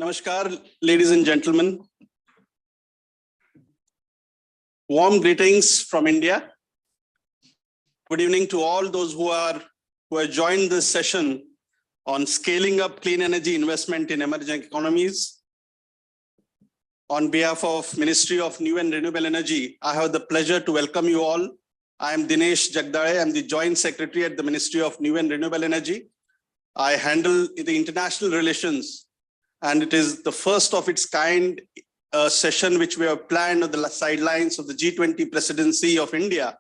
Namaskar, ladies and gentlemen. Warm greetings from India. Good evening to all those who have joined this session on scaling up clean energy investment in emerging economies. On behalf of Ministry of New and Renewable Energy, I have the pleasure to welcome you all. I am Dinesh Jagdale. I'm the Joint Secretary at the Ministry of New and Renewable Energy. I handle the international relations, and it is the first of its kind session which we have planned on the sidelines of the G20 presidency of India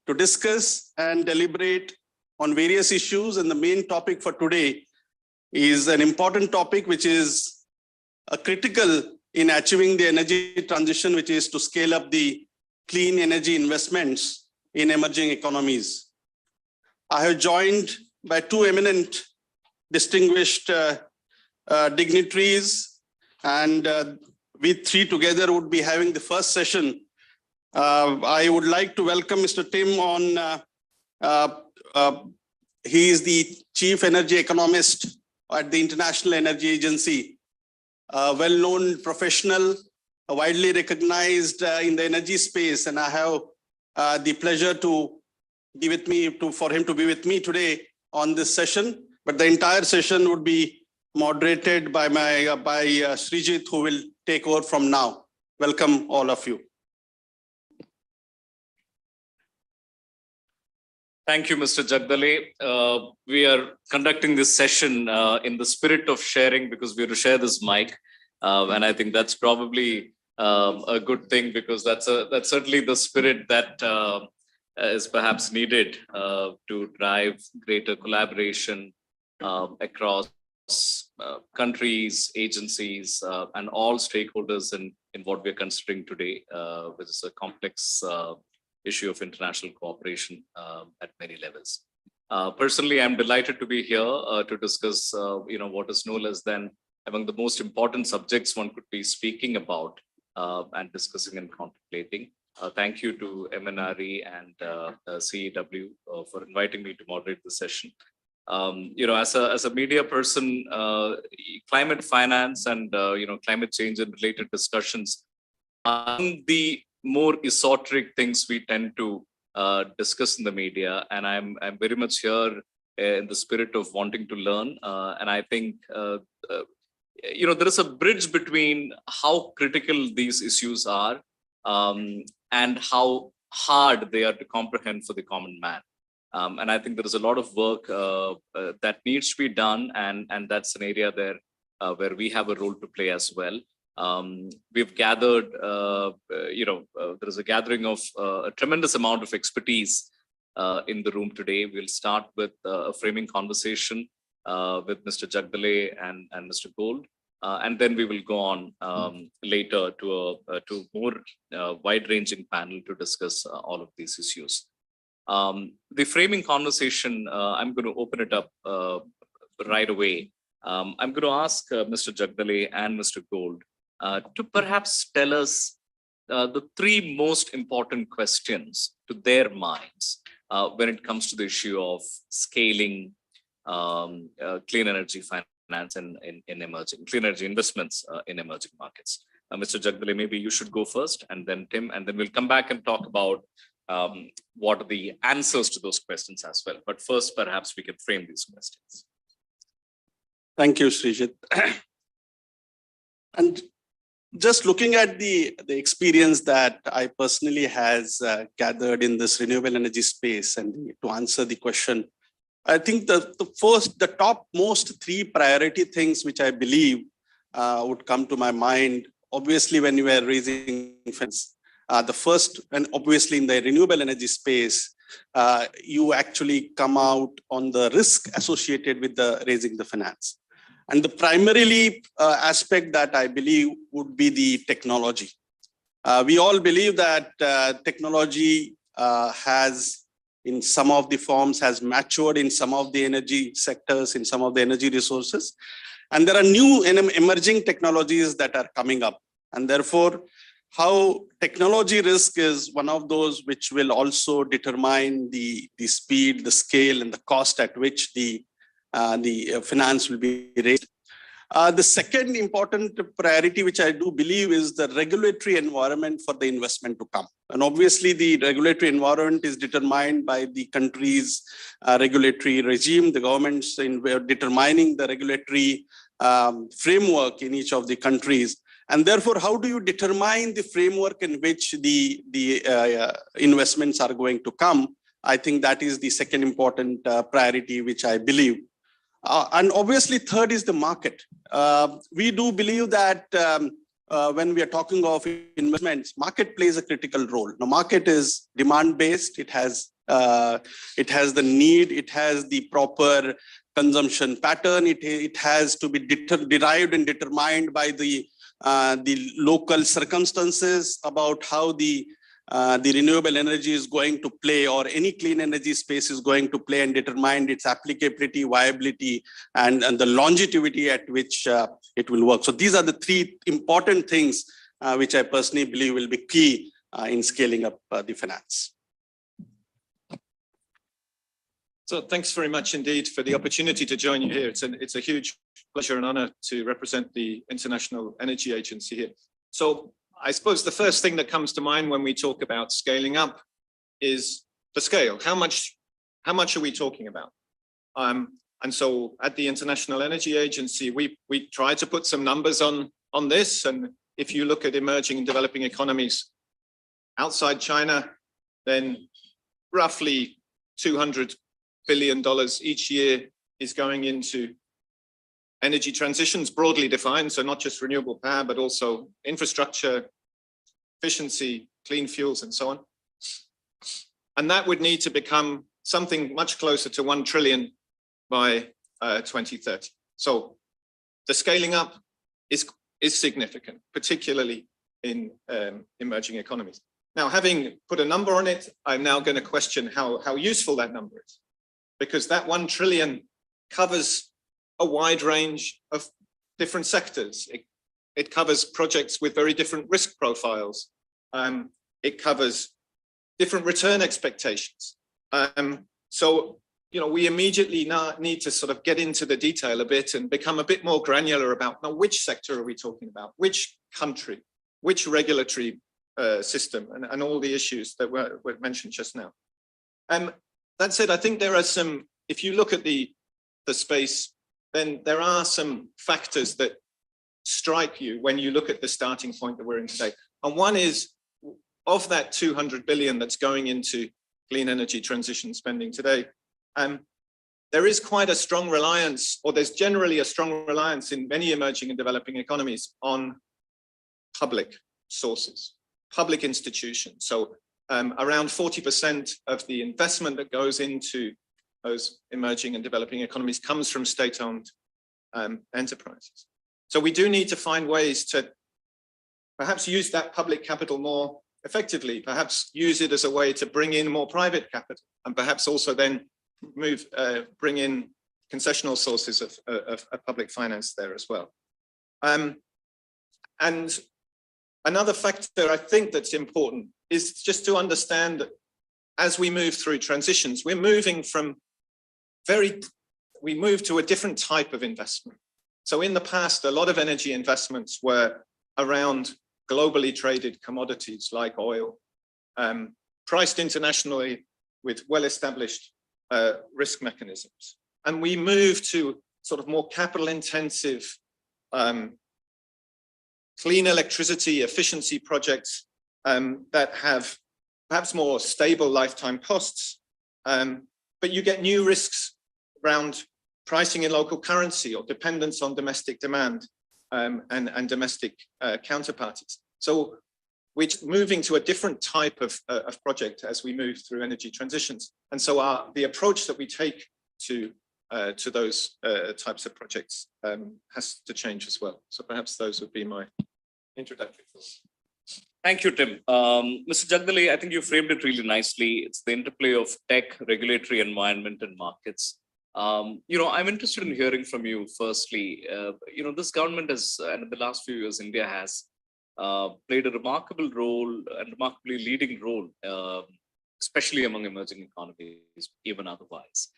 to discuss and deliberate on various issues. And the main topic for today is an important topic which is critical in achieving the energy transition, which is to scale up the clean energy investments in emerging economies. I have joined by two eminent distinguished dignitaries, and we three together would be having the first session. I would like to welcome Mr. Tim on. He is the Chief Energy Economist at the International Energy Agency, a well-known professional, widely recognized in the energy space, and I have the pleasure to be with me, for him to be with me today on this session. But the entire session would be moderated by Srijit, who will take over from now. Welcome all of you. Thank you, Mr. Jagdale. We are conducting this session in the spirit of sharing, because we have to share this mic. And I think that's probably a good thing, because that's certainly the spirit that is perhaps needed to drive greater collaboration across countries, agencies, and all stakeholders in what we're considering today, which is a complex issue of international cooperation at many levels. Personally, I'm delighted to be here to discuss, what is no less than among the most important subjects one could be speaking about and discussing and contemplating. Thank you to MNRE and CEW for inviting me to moderate the session. As a media person, climate finance and climate change and related discussions are the more esoteric things we tend to discuss in the media, and I'm very much here in the spirit of wanting to learn. And I think there is a bridge between how critical these issues are and how hard they are to comprehend for the common man. And I think there is a lot of work that needs to be done, and that's an area there where we have a role to play as well. We've gathered, there is a gathering of a tremendous amount of expertise in the room today. We'll start with a framing conversation with Mr. Jagdale and Mr. Gold, and then we will go on later to more wide-ranging panel to discuss all of these issues. The framing conversation, I'm going to open it up right away. I'm going to ask Mr. Jagdale and Mr. Gold to perhaps tell us the three most important questions to their minds when it comes to the issue of scaling clean energy finance in emerging, clean energy investments in emerging markets. Mr. Jagdale, maybe you should go first, and then Tim, and then we'll come back and talk about what are the answers to those questions as well. But first, perhaps we can frame these questions. Thank you, Srijit. And just looking at the experience that I personally has gathered in this renewable energy space, and to answer the question, I think the top most three priority things which I believe would come to my mind, obviously when you are raising funds. The first, and obviously in the renewable energy space, you actually come out on the risk associated with the raising the finance. And the primarily aspect that I believe would be the technology. We all believe that technology has, in some of the forms, has matured in some of the energy sectors, in some of the energy resources. And there are new emerging technologies that are coming up. And therefore, how technology risk is one of those which will also determine the speed, the scale, and the cost at which the finance will be raised. The second important priority, which I do believe, is the regulatory environment for the investment to come. And obviously, the regulatory environment is determined by the country's regulatory regime. The governments in determining the regulatory framework in each of the countries. And therefore, how do you determine the framework in which the investments are going to come? I think that is the second important priority, which I believe. And obviously, third is the market. We do believe that when we are talking of investments, market plays a critical role. The market is demand-based. It has the need. It has the proper consumption pattern. It has to be derived and determined by the local circumstances about how the renewable energy is going to play, or any clean energy space is going to play, and determine its applicability, viability, and the longevity at which it will work. So these are the three important things which I personally believe will be key in scaling up the finance. So thanks very much indeed for the opportunity to join you here. It's a huge pleasure and honor to represent the International Energy Agency here. So I suppose the first thing that comes to mind when we talk about scaling up is the scale. How much are we talking about? And so at the International Energy Agency, we try to put some numbers on this. And if you look at emerging and developing economies outside China, then roughly $200 billion each year is going into energy transitions, broadly defined, so not just renewable power, but also infrastructure, efficiency, clean fuels, and so on. And that would need to become something much closer to 1 trillion by 2030. So the scaling up is significant, particularly in emerging economies. Now, having put a number on it, I'm now going to question how useful that number is, because that 1 trillion covers a wide range of different sectors. It covers projects with very different risk profiles. It covers different return expectations. So, we immediately now need to sort of get into the detail a bit and become a bit more granular about now which sector are we talking about, which country, which regulatory system, and all the issues that were mentioned just now. That said, I think there are some, if you look at the space, then there are some factors that strike you when you look at the starting point that we're in today. And one is, of that 200 billion that's going into clean energy transition spending today, there is quite a strong reliance, or there's generally a strong reliance in many emerging and developing economies on public sources, public institutions. So around 40% of the investment that goes into those emerging and developing economies comes from state-owned enterprises. So we do need to find ways to perhaps use that public capital more effectively, perhaps use it as a way to bring in more private capital, and perhaps also then bring in concessional sources of public finance there as well. And another factor I think that's important is just to understand that as we move through transitions, we move to a different type of investment. So in the past, a lot of energy investments were around globally traded commodities like oil, priced internationally with well-established risk mechanisms. And we move to sort of more capital-intensive, clean electricity efficiency projects that have perhaps more stable lifetime costs, but you get new risks around pricing in local currency or dependence on domestic demand and domestic counterparties. So we're moving to a different type of project as we move through energy transitions. And so the approach that we take to those types of projects has to change as well. So perhaps those would be my introductory thoughts. Thank you, Tim. Mr. Jagdale, I think you framed it really nicely. It's the interplay of tech, regulatory environment, and markets. I'm interested in hearing from you. Firstly, this government has, and in the last few years, India has played a remarkable role and remarkably leading role, especially among emerging economies, even otherwise.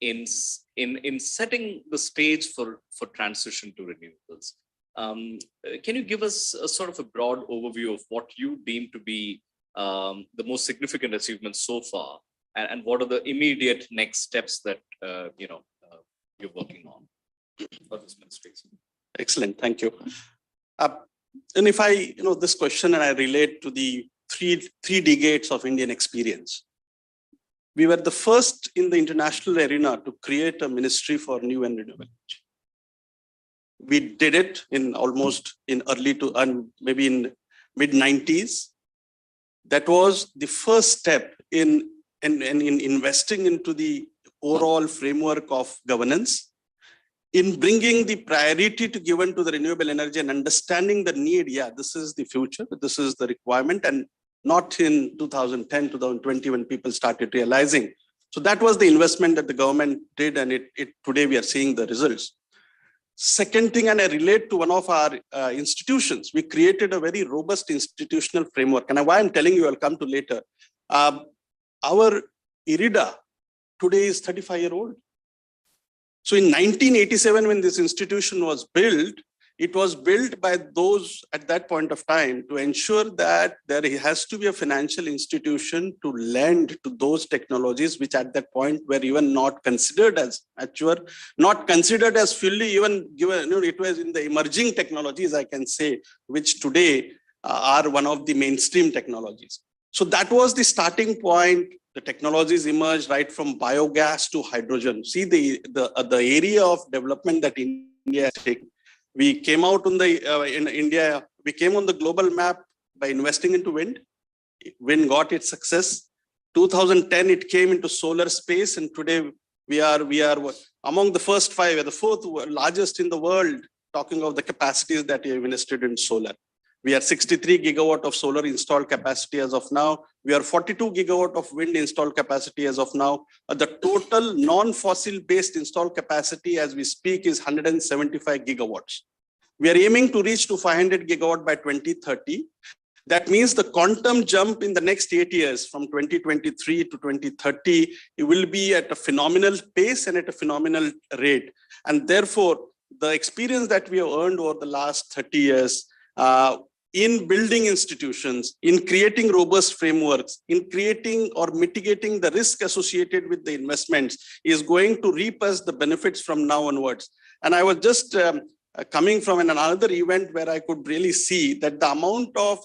in setting the stage for transition to renewables. Can you give us a sort of a broad overview of what you deem to be the most significant achievements so far, and what are the immediate next steps that you're working on for this ministry? Excellent, thank you. And if I, this question and I relate to the three decades of Indian experience, we were the first in the international arena to create a ministry for new and renewable energy. We did it in early to and maybe in mid 90s. That was the first step in investing into the overall framework of governance, in bringing the priority to given to the renewable energy and understanding the need. Yeah, this is the future, this is the requirement, and not in 2010, 2020 when people started realizing. So that was the investment that the government did, and today we are seeing the results. Second thing, and I relate to one of our institutions, we created a very robust institutional framework. And why I'm telling you, I'll come to later. Our IRIDA today is 35-year-old. So in 1987, when this institution was built, it was built by those at that point of time to ensure that there has to be a financial institution to lend to those technologies which at that point were even not considered as mature, not considered as fully even given, it was in the emerging technologies, I can say, which today are one of the mainstream technologies. So that was the starting point. The technologies emerged right from biogas to hydrogen. See the area of development that India has taken. We came out on in India, we came on the global map by investing into wind. Wind got its success. 2010, it came into solar space, and today we are among the first five, we're the fourth largest in the world, talking of the capacities that we have invested in solar. We are 63 gigawatt of solar installed capacity as of now. We are 42 gigawatt of wind installed capacity as of now. The total non-fossil based installed capacity as we speak is 175 gigawatts. We are aiming to reach to 500 gigawatt by 2030. That means the quantum jump in the next 8 years from 2023 to 2030, it will be at a phenomenal pace and at a phenomenal rate. And therefore, the experience that we have earned over the last 30 years, in building institutions, in creating robust frameworks, in creating or mitigating the risk associated with the investments is going to reap us the benefits from now onwards. And I was just coming from another event where I could really see that the amount of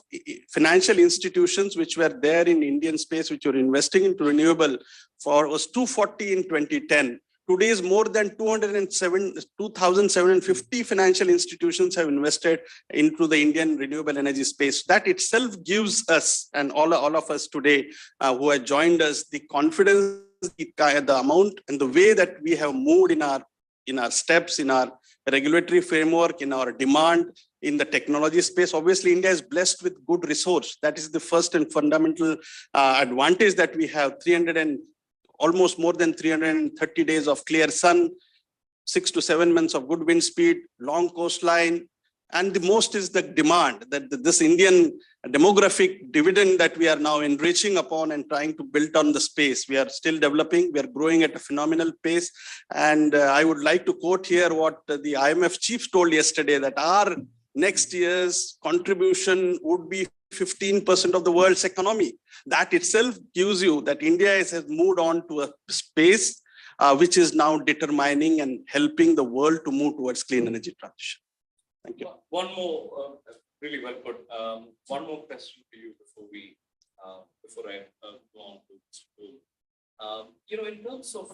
financial institutions which were there in Indian space, which were investing into renewable was 240 in 2010. Today is more than 2,750 financial institutions have invested into the Indian renewable energy space. That itself gives us, and all of us today who have joined us, the confidence, the amount and the way that we have moved in our steps, in our regulatory framework, in our demand, in the technology space. Obviously, India is blessed with good resource. That is the first and fundamental advantage that we have. Almost more than 330 days of clear sun, 6 to 7 months of good wind speed, long coastline, and the most is the demand that this Indian demographic dividend that we are now enriching upon and trying to build on the space. We are still developing, we are growing at a phenomenal pace. And I would like to quote here what the IMF chief told yesterday, that our next year's contribution would be 15% of the world's economy. That itself gives you that India has moved on to a space which is now determining and helping the world to move towards clean energy transition. Thank you. One more, really well put. One more question for you before I go on to Mr. Pool. In terms of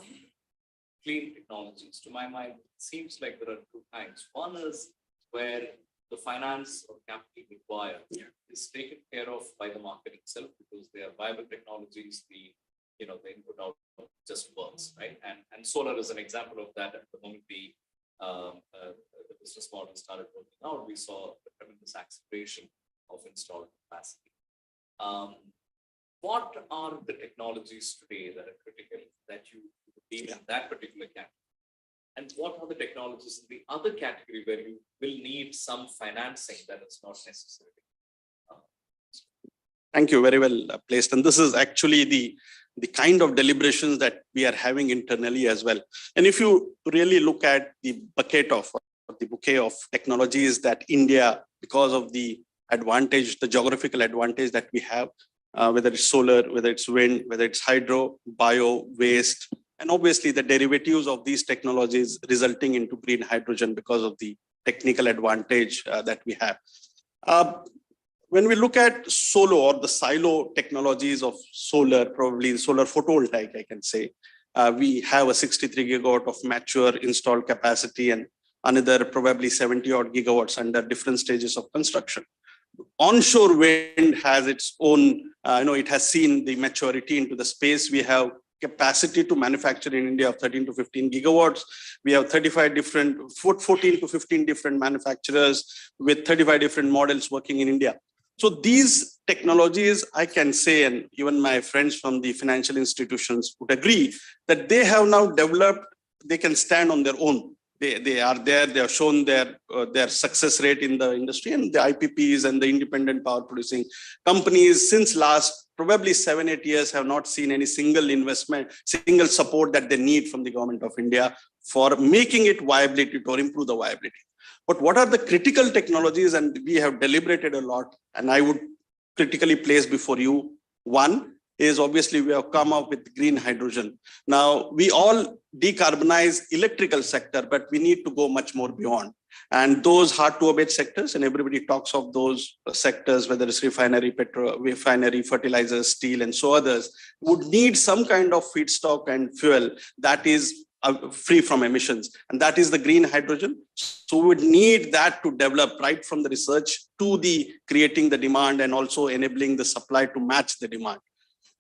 clean technologies, to my mind, it seems like there are two kinds. One is where the finance or capital required is taken care of by the market itself because they are viable technologies. The input output just works, right? And solar is an example of that. At the moment the business model started working out, we saw a tremendous acceleration of installed capacity. What are the technologies today that are critical that you deem in that particular category? And what are the technologies in the other category where you will need some financing that is not necessary? Thank you, very well placed. And this is actually the kind of deliberations that we are having internally as well. And if you really look at the bouquet of technologies that India, because of the advantage, the geographical advantage that we have, whether it's solar, whether it's wind, whether it's hydro, bio, waste, and obviously the derivatives of these technologies resulting into green hydrogen because of the technical advantage that we have. When we look at solo or the silo technologies of solar, probably solar photovoltaic, I can say, we have a 63 gigawatt of mature installed capacity and another probably 70 odd gigawatts under different stages of construction. Onshore wind has its own, it has seen the maturity into the space. We have capacity to manufacture in India of 13 to 15 gigawatts. We have 14 to 15 different manufacturers with 35 different models working in India. So these technologies, I can say, and even my friends from the financial institutions would agree, that they have now developed, they can stand on their own. They are there, they have shown their success rate in the industry, and the IPPs and the independent power producing companies since last probably 7-8 years have not seen any single investment, single support that they need from the government of India for making it viability or improve the viability. But what are the critical technologies? And we have deliberated a lot, and I would critically place before you. One is obviously we have come up with green hydrogen. Now, we all decarbonize electrical sector, but we need to go much more beyond. And those hard to abate sectors, and everybody talks of those sectors, whether it's refinery, fertilizers, steel, and so others, would need some kind of feedstock and fuel that is free from emissions. And that is the green hydrogen. So we would need that to develop right from the research to the creating the demand and also enabling the supply to match the demand.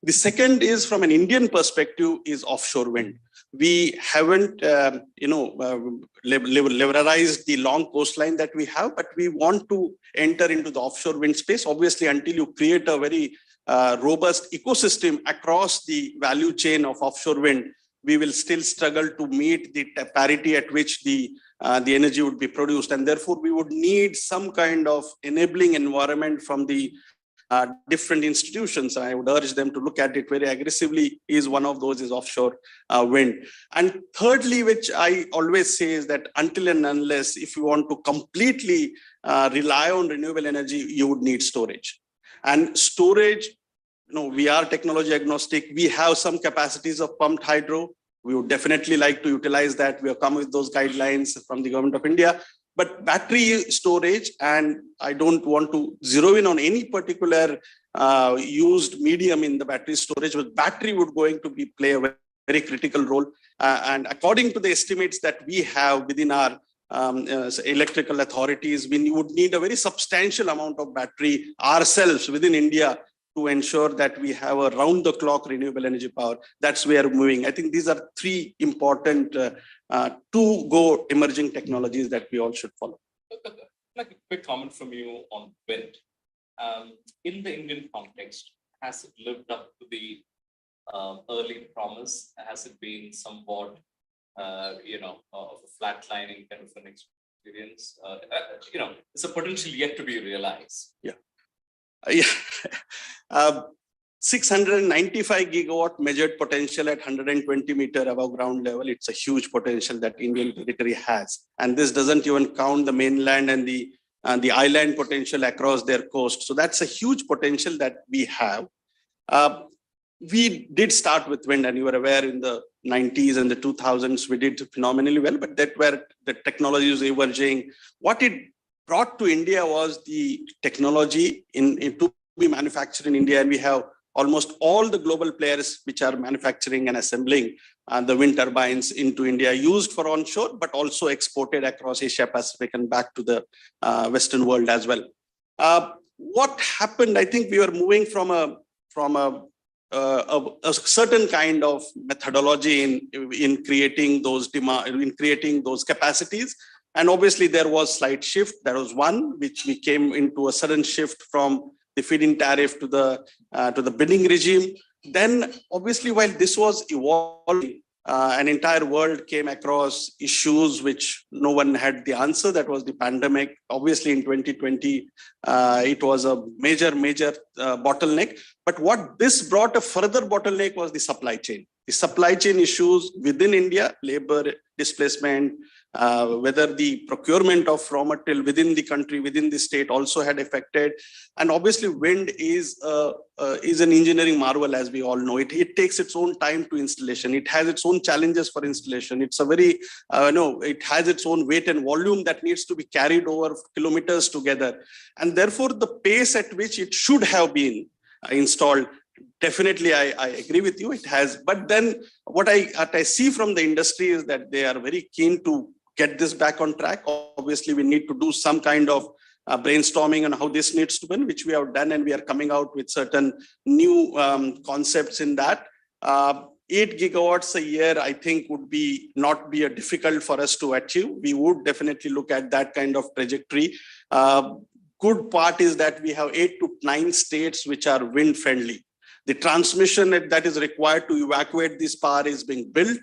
The second is from an Indian perspective is offshore wind. We haven't, leveraged the long coastline that we have, but we want to enter into the offshore wind space. Obviously, until you create a very robust ecosystem across the value chain of offshore wind, we will still struggle to meet the parity at which the energy would be produced. And therefore, we would need some kind of enabling environment from the different institutions. I would urge them to look at it very aggressively. Is one of those is offshore wind. And thirdly, which I always say is that until and unless if you want to completely rely on renewable energy, you would need storage. And storage, we are technology agnostic. We have some capacities of pumped hydro. We would definitely like to utilize that. We have come with those guidelines from the government of India. But battery storage, and I don't want to zero in on any particular used medium in the battery storage, but battery would going to play a very critical role. And according to the estimates that we have within our electrical authorities, we would need a very substantial amount of battery ourselves within India to ensure that we have a round-the-clock renewable energy power. That's where we're moving. I think these are three important to-go emerging technologies that we all should follow. Like a quick comment from you on wind. In the Indian context, has it lived up to the early promise? Has it been somewhat, of a flatlining kind of an experience? It's a potential yet to be realized. Yeah. 695 gigawatt measured potential at 120 meter above ground level. It's a huge potential that Indian territory has. And this doesn't even count the mainland and the island potential across their coast. So that's a huge potential that we have. We did start with wind, and you were aware in the 90s and the 2000s, we did phenomenally well, but that where the technology was emerging. What it brought to India was the technology to be manufactured in India, and we have almost all the global players which are manufacturing and assembling the wind turbines into India, used for onshore, but also exported across Asia Pacific and back to the Western world as well. What happened? I think we were moving from a certain kind of methodology in creating those capacities. And obviously there was slight shift. There was one which we came into a sudden shift from the feed-in tariff to the bidding regime. Then obviously while this was evolving, an entire world came across issues which no one had the answer. That was the pandemic. Obviously in 2020, it was a major bottleneck. But what this brought a further bottleneck was the supply chain. The supply chain issues within India, labor displacement, whether the procurement of raw material within the country, within the state also had affected. And obviously wind is an engineering marvel, as we all know. It takes its own time to installation. It has its own challenges for installation. It's a very, it has its own weight and volume that needs to be carried over kilometers together. And therefore the pace at which it should have been installed, definitely I agree with you, it has. But then what I see from the industry is that they are very keen to get this back on track. Obviously we need to do some kind of brainstorming on how this needs to be, which we have done, and we are coming out with certain new concepts in that. 8 gigawatts a year, I think would not be a difficult for us to achieve. We would definitely look at that kind of trajectory. Good part is that we have 8 to 9 states which are wind friendly. The transmission that is required to evacuate this power is being built,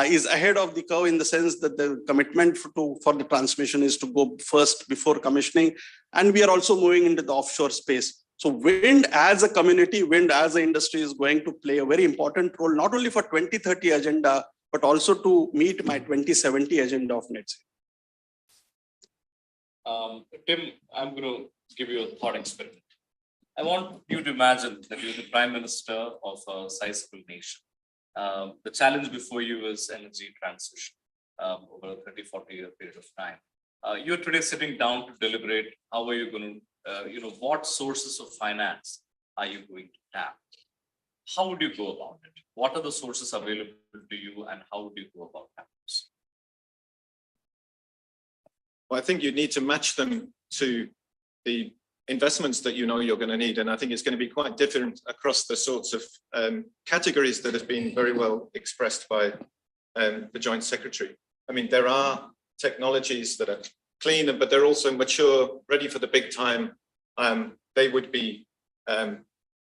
is ahead of the curve in the sense that the commitment for the transmission is to go first before commissioning. And we are also moving into the offshore space. So wind as a community, wind as an industry is going to play a very important role, not only for 2030 agenda, but also to meet my 2070 agenda of net zero. Tim, I'm going to give you a thought experiment. I want you to imagine that you're the prime minister of a sizable nation. The challenge before you is energy transition over a 30-40 year period of time. You're today sitting down to deliberate how are you going to, what sources of finance are you going to tap? How would you go about it? What are the sources available to you and how would you go about that? Well, I think you need to match them to the investments that you know you're going to need. And I think it's going to be quite different across the sorts of categories that have been very well expressed by the Joint Secretary. I mean, there are technologies that are clean, but they're also mature, ready for the big time. They would be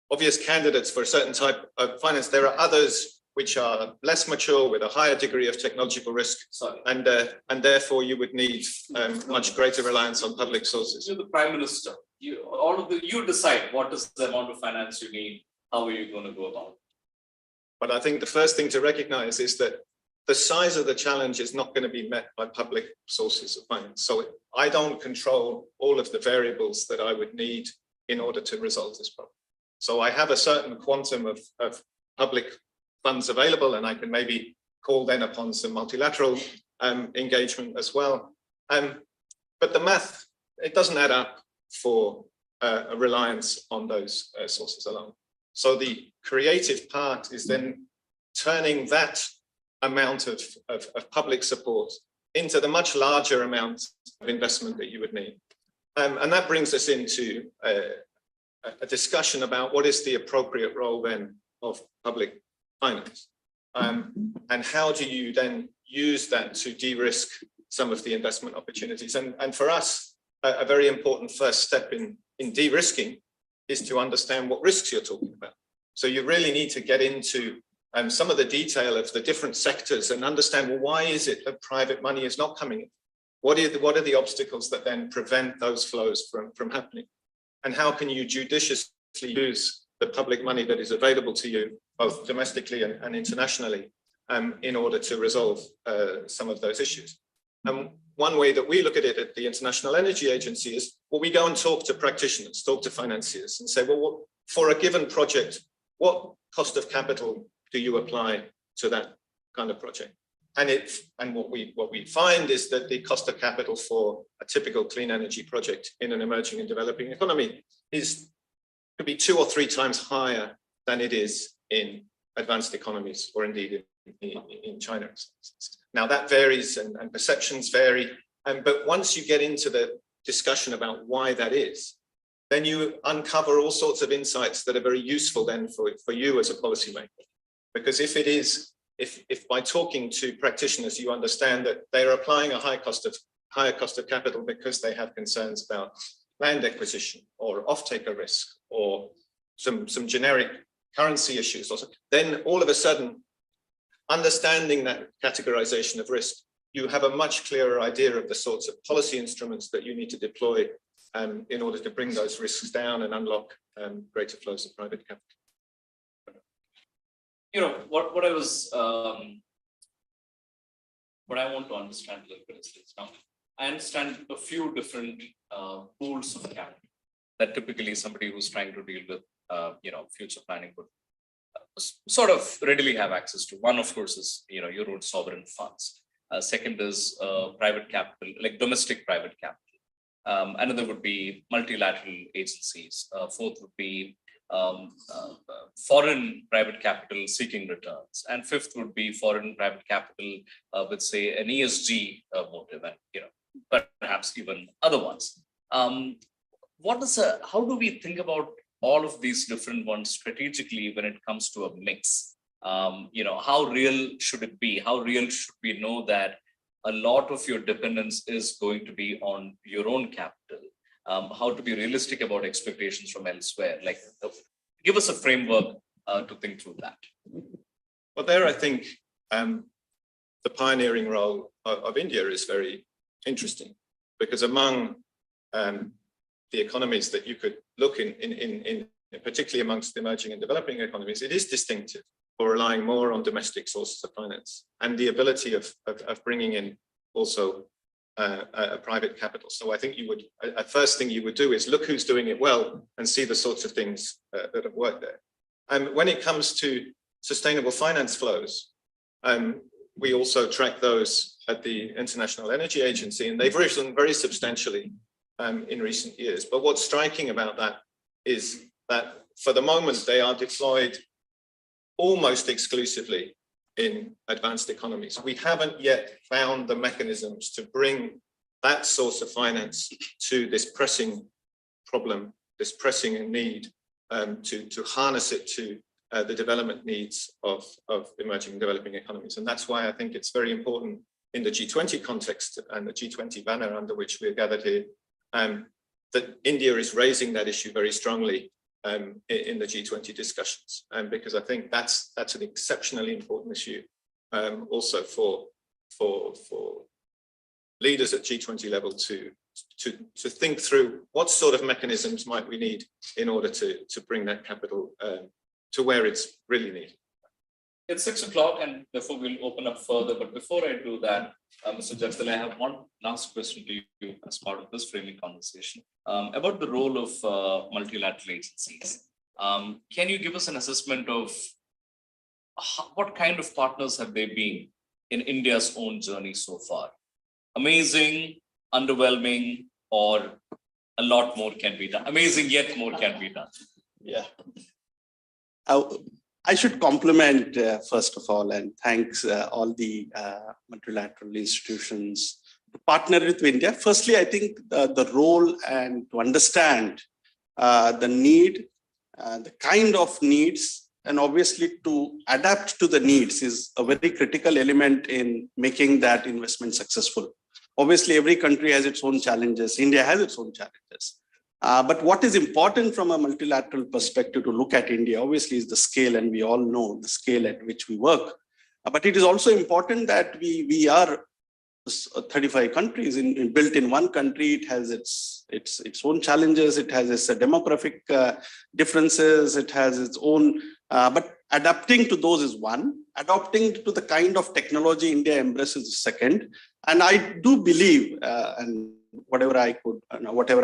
obvious candidates for a certain type of finance. There are others which are less mature with a higher degree of technological risk, and therefore you would need much greater reliance on public sources. You're the Prime Minister. You decide what is the amount of finance you need. How are you going to go about it? But I think the first thing to recognize is that the size of the challenge is not going to be met by public sources of finance. So I don't control all of the variables that I would need in order to resolve this problem. So I have a certain quantum of public funds available, and I can maybe call then upon some multilateral engagement as well. But the math, it doesn't add up for a reliance on those sources alone. So the creative part is then turning that amount of public support into the much larger amount of investment that you would need. And that brings us into a discussion about what is the appropriate role then of public finance, and how do you then use that to de-risk some of the investment opportunities. And for us, a very important first step in de-risking is to understand what risks you're talking about. So you really need to get into some of the detail of the different sectors and understand, well, why is it that private money is not coming in? What are the obstacles that then prevent those flows from happening? And how can you judiciously use the public money that is available to you, both domestically and internationally, in order to resolve some of those issues? And one way that we look at it at the International Energy Agency is, well, we go and talk to practitioners, talk to financiers and say, well, for a given project, what cost of capital do you apply to that kind of project? And what we find is that the cost of capital for a typical clean energy project in an emerging and developing economy could be 2 or 3 times higher than it is in advanced economies, or indeed in China. Now that varies and perceptions vary, but once you get into the discussion about why that is, then you uncover all sorts of insights that are very useful then for you as a policymaker. Because if by talking to practitioners you understand that they are applying a higher cost of capital because they have concerns about land acquisition or off-taker risk or some generic currency issues, then all of a sudden, understanding that categorization of risk, you have a much clearer idea of the sorts of policy instruments that you need to deploy in order to bring those risks down and unlock greater flows of private capital. You know, what I was, what I want to understand a little bit is this. Now, I understand a few different pools of capital that typically somebody who's trying to deal with, you know, future planning would sort of readily have access to. One, of course, is, you know, your own sovereign funds. Second is private capital, like domestic private capital. Another would be multilateral agencies. Fourth would be foreign private capital seeking returns, and fifth would be foreign private capital with, say, an ESG motive, and, you know, perhaps even other ones. What is how do we think about all of these different ones strategically when it comes to a mix? You know, how real should it be? How real should we know that a lot of your dependence is going to be on your own capital? How to be realistic about expectations from elsewhere? Like, give us a framework to think through that. Well, there, I think the pioneering role of India is very interesting, because among the economies that you could look in particularly amongst the emerging and developing economies, it is distinctive for relying more on domestic sources of finance and the ability of bringing in also a private capital. So I think you would, a first thing you would do is look who's doing it well and see the sorts of things that have worked there. And when it comes to sustainable finance flows, we also track those at the International Energy Agency, and they've risen very substantially in recent years. But what's striking about that is that for the moment, they are deployed almost exclusively in advanced economies. We haven't yet found the mechanisms to bring that source of finance to this pressing problem, this pressing need, to harness it to the development needs of emerging and developing economies. And that's why I think it's very important in the G20 context and the G20 banner under which we're gathered here, that India is raising that issue very strongly in the G20 discussions, because I think that's an exceptionally important issue also for leaders at G20 level to think through what sort of mechanisms might we need in order to bring that capital to where it's really needed. It's 6 o'clock, and therefore we'll open up further. But before I do that, Mr. Jagdale, I have one last question to you as part of this framing conversation about the role of multilateral agencies. Can you give us an assessment of what kind of partners have they been in India's own journey so far? Amazing, underwhelming, or a lot more can be done? Amazing, yet more can be done. Yeah. I should compliment, first of all, and thanks all the multilateral institutions to partner with India. Firstly, I think the role and to understand the need, the kind of needs, and obviously to adapt to the needs is a very critical element in making that investment successful. Obviously, every country has its own challenges. India has its own challenges. But what is important from a multilateral perspective to look at India, obviously, is the scale, and we all know the scale at which we work. But it is also important that we are 35 countries built in one country. It has its own challenges. It has its demographic differences. It has its own, but adapting to those is one. Adopting to the kind of technology India embraces is second. And I do believe, and whatever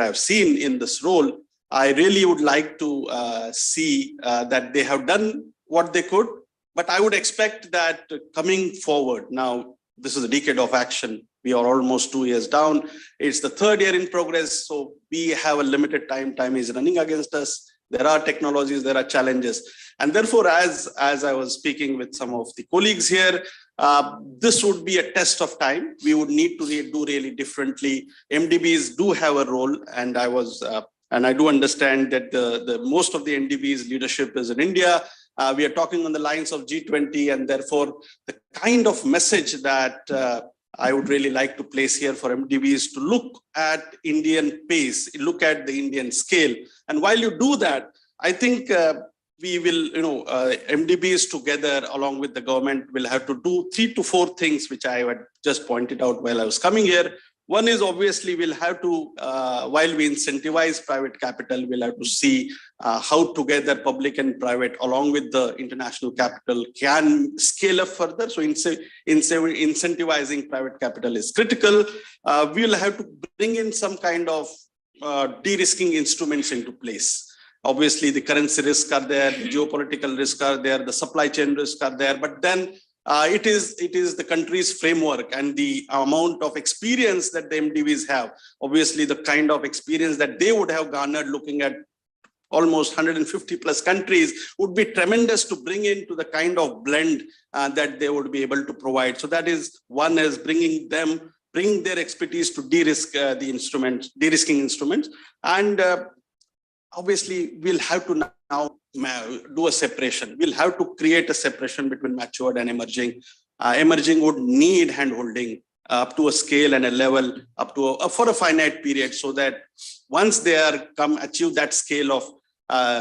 I've seen in this role, I really would like to see that they have done what they could. But I would expect that coming forward, now this is a decade of action. We are almost 2 years down. It's the third year in progress. So we have a limited time. Time is running against us. There are technologies, there are challenges. And therefore, as I was speaking with some of the colleagues here, this would be a test of time. We would need to do really differently. MDBs do have a role, and I do understand that the most of the MDBs leadership is in India. We are talking on the lines of G20, and therefore the kind of message that I would really like to place here for MDBs to look at Indian pace, look at the Indian scale. And while you do that, I think we will, MDBs together along with the government will have to do 3 to 4 things, which I had just pointed out while I was coming here. One is obviously we'll have to, while we incentivize private capital, we'll have to see how together public and private, along with the international capital, can scale up further. So incentivizing private capital is critical. We'll have to bring in some kind of de-risking instruments into place. Obviously, the currency risks are there, the geopolitical risks are there, the supply chain risks are there, but then it is the country's framework and the amount of experience that the MDVs have. Obviously, the kind of experience that they would have garnered looking at almost 150 plus countries would be tremendous to bring into the kind of blend that they would be able to provide. So that is one, is bring their expertise to de-risk the instruments, de-risking instruments. And obviously, we'll have to now do a separation. We'll have to create a separation between matured and emerging. Emerging would need hand-holding up to a scale and a level up to for a finite period, so that once they are achieve that scale of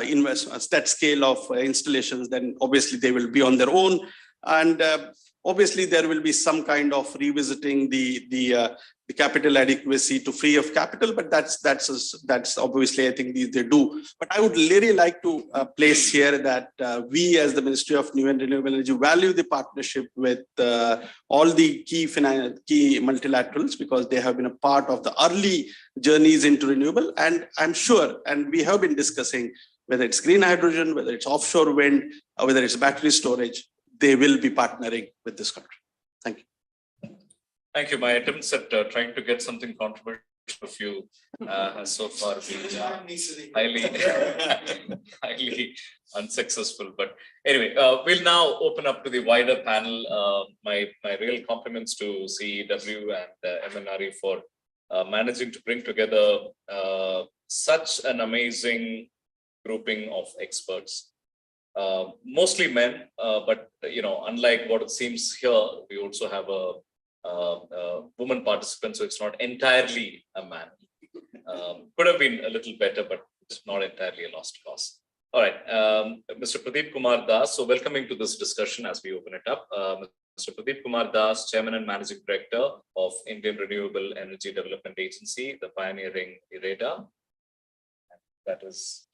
investments, that scale of installations, then obviously they will be on their own. And obviously there will be some kind of revisiting the capital adequacy to free of capital, but that's obviously I think they do. But I would really like to place here that we as the Ministry of New and Renewable Energy value the partnership with all the key multilaterals, because they have been a part of the early journeys into renewable. And I'm sure, and we have been discussing whether it's green hydrogen, whether it's offshore wind, or whether it's battery storage, they will be partnering with this country. Thank you. Thank you. My attempts at trying to get something controversial of you has so far been highly unsuccessful. But anyway, we'll now open up to the wider panel. My real compliments to CEW and MNRE for managing to bring together such an amazing grouping of experts. Mostly men, but unlike what it seems here, we also have a woman participant, so it's not entirely a man. Could have been a little better, but it's not entirely a lost cause. All right, Mr. Pradeep Kumar Das. So welcoming to this discussion as we open it up. Mr. Pradeep Kumar Das, Chairman and Managing Director of Indian Renewable Energy Development Agency, the pioneering IREDA. That is,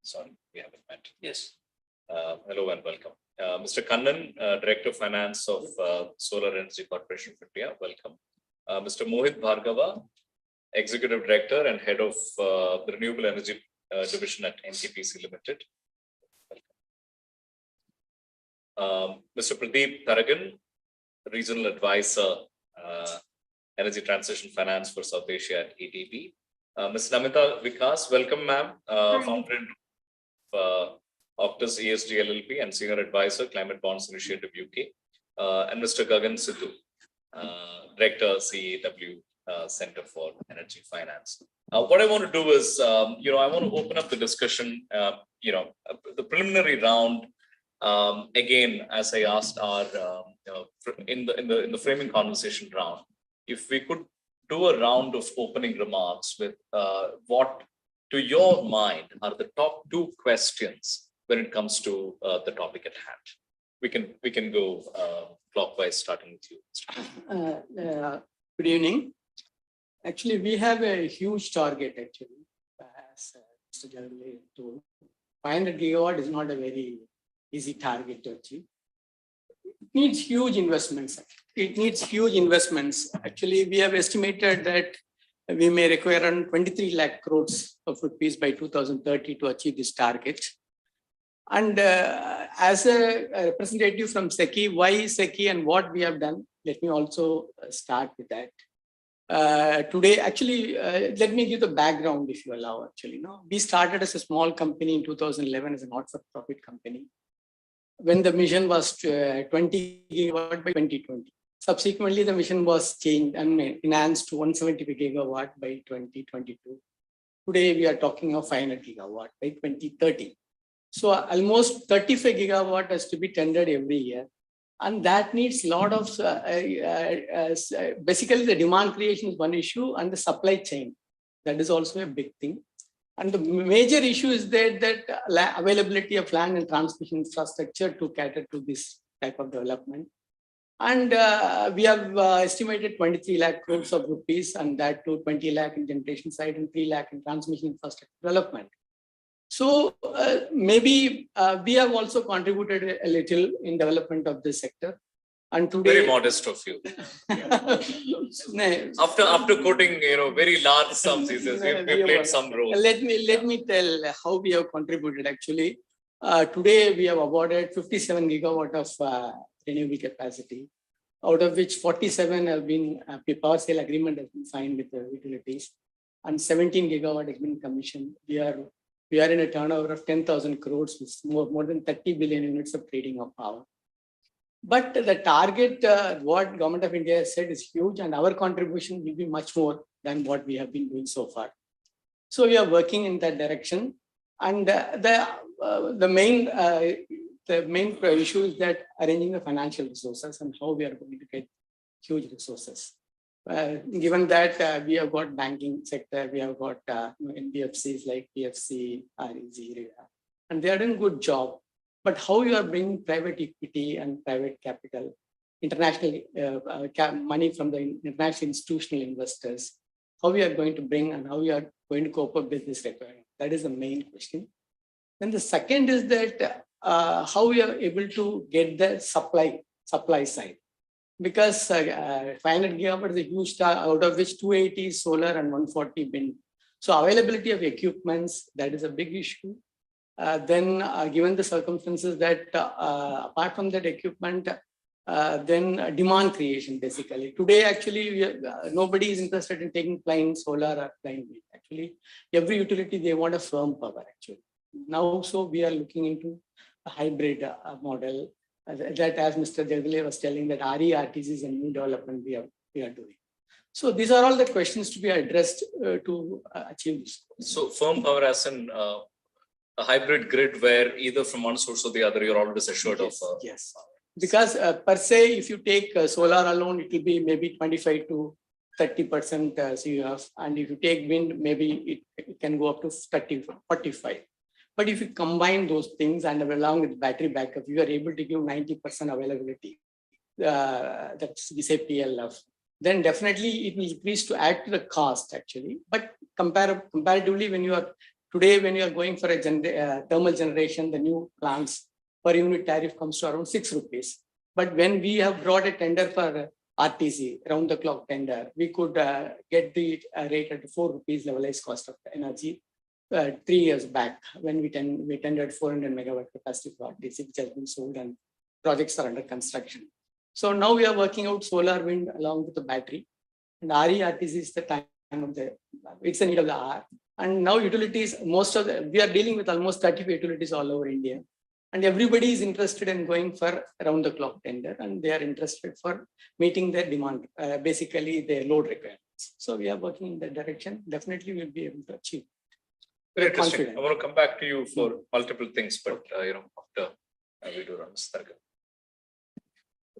sorry, we haven't met. Yes. Hello and welcome. Mr. Kannan, Director of Finance of Solar Energy Corporation of India, welcome. Mr. Mohit Bhargava, Executive Director and Head of the Renewable Energy Division at NTPC Limited. Welcome. Mr. Pradeep Tharagan, Regional Advisor, Energy Transition Finance for South Asia at ADB. Ms. Namita Vikas, welcome, ma'am. Founder of Optus ESG LLP and Senior Advisor, Climate Bonds Initiative UK. And Mr. Gagan Sidhu, Director, CEW Center for Energy Finance. What I want to do is, I want to open up the discussion, the preliminary round. Again, as I asked our, in the framing conversation round, if we could do a round of opening remarks with what, to your mind, are the top two questions when it comes to the topic at hand. We can go clockwise, starting with you. Good evening. Actually, we have a huge target, actually, as Mr. Jagdale told. 500 gigawatt is not a very easy target to achieve. It needs huge investments. Actually, we have estimated that we may require around 23 lakh crores of rupees by 2030 to achieve this target. And as a representative from SECI, why SECI and what we have done, let me also start with that. Today, actually, let me give the background, if you allow, actually. We started as a small company in 2011 as a not-for-profit company, when the mission was 20 gigawatt by 2020. Subsequently, the mission was changed and enhanced to 175 gigawatt by 2022. Today, we are talking of 500 gigawatt by 2030. So almost 35 gigawatt has to be tendered every year. And that needs a lot of, basically the demand creation is one issue, and the supply chain, that is also a big thing. And the major issue is that availability of land and transmission infrastructure to cater to this type of development. And we have estimated 23 lakh crores of rupees, and that to 20 lakh in generation side and 3 lakh in transmission infrastructure development. So maybe we have also contributed a little in development of this sector. And today, Very modest of you. No. After quoting, very large sums, he says, we played some role. Let me tell how we have contributed actually. Today we have awarded 57 gigawatt of renewable capacity, out of which 47 have been power sale agreement has been signed with the utilities, and 17 gigawatt has been commissioned. We are in a turnover of 10,000 crores with more than 30 billion units of trading of power. But the target, what Government of India has said is huge, and our contribution will be much more than what we have been doing so far. So we are working in that direction. And the main issue is that arranging the financial resources and how we are going to get huge resources. Given that we have got banking sector, we have got NBFCs like PFC, REG, and they are doing a good job. But how you are bringing private equity and private capital, international money from the international institutional investors, how we are going to bring and how we are going to cope up with this requirement. That is the main question. Then the second is that how we are able to get the supply side. Because 500 gigawatt is a huge star, out of which 280 is solar and 140 wind. So availability of equipments, that is a big issue. Then given the circumstances that apart from that equipment, then demand creation basically. Today actually nobody is interested in taking plain solar or plain wind. Actually every utility they want a firm power actually. Now so we are looking into a hybrid model that, as Mr. Jagdale was telling, that RE-RTC is a new development we are doing. So these are all the questions to be addressed to achieve this. So firm power as in a hybrid grid where either from one source or the other, you're always assured Yes, of. yes. Because per se, if you take solar alone, it will be maybe 25 to 30% CUF. And if you take wind, maybe it can go up to 30, 45. But if you combine those things and along with battery backup, you are able to give 90% availability. That's we say PLF. Then definitely it will increase to add to the cost actually. But comparatively, when you are going for a thermal generation, the new plants per unit tariff comes to around 6 rupees. But when we have brought a tender for RTC, round the clock tender, we could get the rate at 4 rupees levelized cost of energy 3 years back when we tendered 400 megawatt capacity for RTC, which has been sold and projects are under construction. So now we are working out solar, wind along with the battery, and RE-RTC is the time of it's a need of the hour. And now utilities, we are dealing with almost 35 utilities all over India. And everybody is interested in going for around the clock tender, and they are interested for meeting their demand, basically their load requirements. So we are working in that direction. Definitely we'll be able to achieve. Very interesting. I want to come back to you for multiple things, but after we do run this.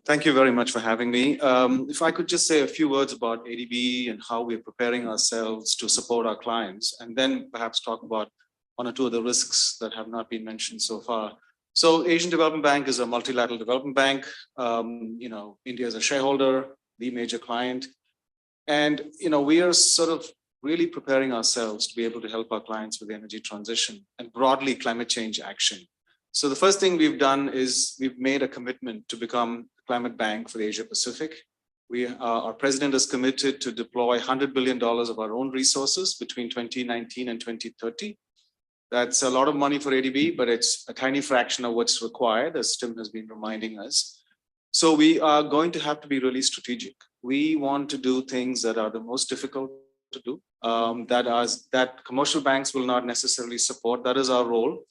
Thank you very much for having me. If I could just say a few words about ADB and how we're preparing ourselves to support our clients, and then perhaps talk about one or two of the risks that have not been mentioned so far. So Asian Development Bank is a multilateral development bank. India is a shareholder, the major client. And, we are sort of really preparing ourselves to be able to help our clients with the energy transition and broadly climate change action. So the first thing we've done is we've made a commitment to become climate bank for the Asia Pacific. Our president is committed to deploy $100 billion of our own resources between 2019 and 2030. That's a lot of money for ADB, but it's a tiny fraction of what's required, as Tim has been reminding us. So we are going to have to be really strategic. We want to do things that are the most difficult to do, that commercial banks will not necessarily support. That is our role.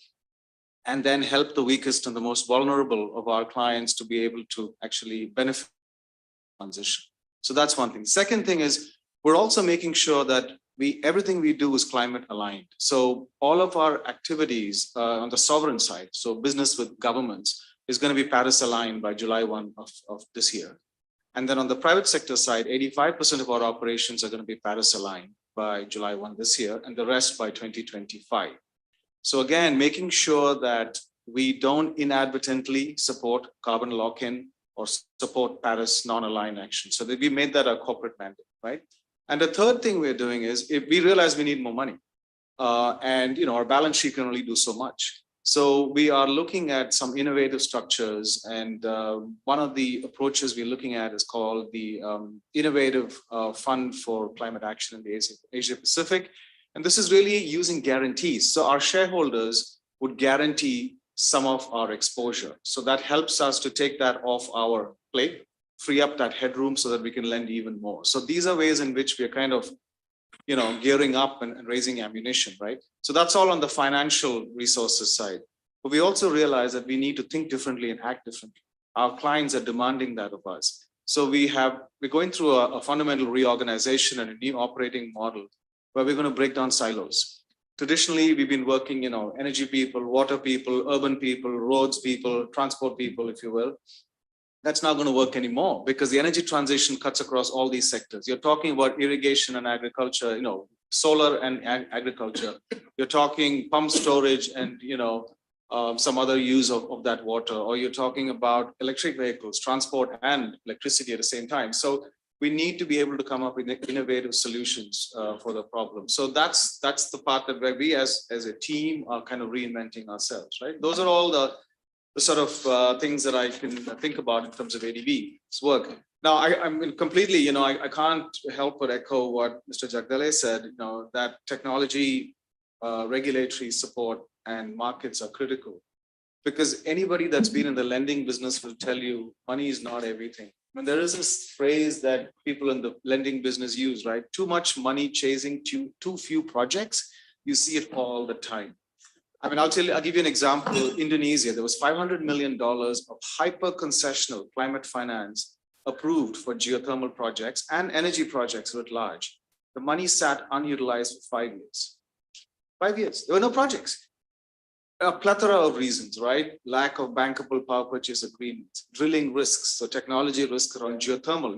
And then help the weakest and the most vulnerable of our clients to be able to actually benefit from transition. So that's one thing. Second thing is we're also making sure that everything we do is climate aligned. So all of our activities on the sovereign side, so business with governments, is going to be Paris aligned by July 1 of this year. And then on the private sector side, 85% of our operations are going to be Paris aligned by July 1 this year, and the rest by 2025. So again, making sure that we don't inadvertently support carbon lock-in or support Paris non-aligned action. So that we made that our corporate mandate, right? And the third thing we're doing is if we realize we need more money, and our balance sheet can only do so much. So we are looking at some innovative structures, and one of the approaches we're looking at is called the Innovative Fund for Climate Action in the Asia Pacific. And this is really using guarantees. So our shareholders would guarantee some of our exposure. So that helps us to take that off our plate, free up that headroom so that we can lend even more. So these are ways in which we are kind of gearing up and raising ammunition, right? So that's all on the financial resources side. But we also realize that we need to think differently and act differently. Our clients are demanding that of us. So we're going through a fundamental reorganization and a new operating model where we're going to break down silos. Traditionally, we've been working, energy people, water people, urban people, roads people, transport people, if you will. That's not going to work anymore because the energy transition cuts across all these sectors. You're talking about irrigation and agriculture, solar and agriculture. You're talking pump storage and, some other use of that water, or you're talking about electric vehicles, transport and electricity at the same time. So we need to be able to come up with innovative solutions for the problem. So that's the part that where we as a team are kind of reinventing ourselves, right? Those are all the sort of things that I can think about in terms of ADB's work. Now, I'm completely, I can't help but echo what Mr. Jagdale said, that technology, regulatory support and markets are critical. Because anybody that's been in the lending business will tell you money is not everything. And there is this phrase that people in the lending business use, right? Too much money chasing too few projects. You see it all the time. I mean, I'll give you an example. Indonesia, there was $500 million of hyper concessional climate finance approved for geothermal projects and energy projects writ large. The money sat unutilized for 5 years. 5 years, there were no projects. A plethora of reasons, right? Lack of bankable power purchase agreements, drilling risks, so technology risks around geothermal.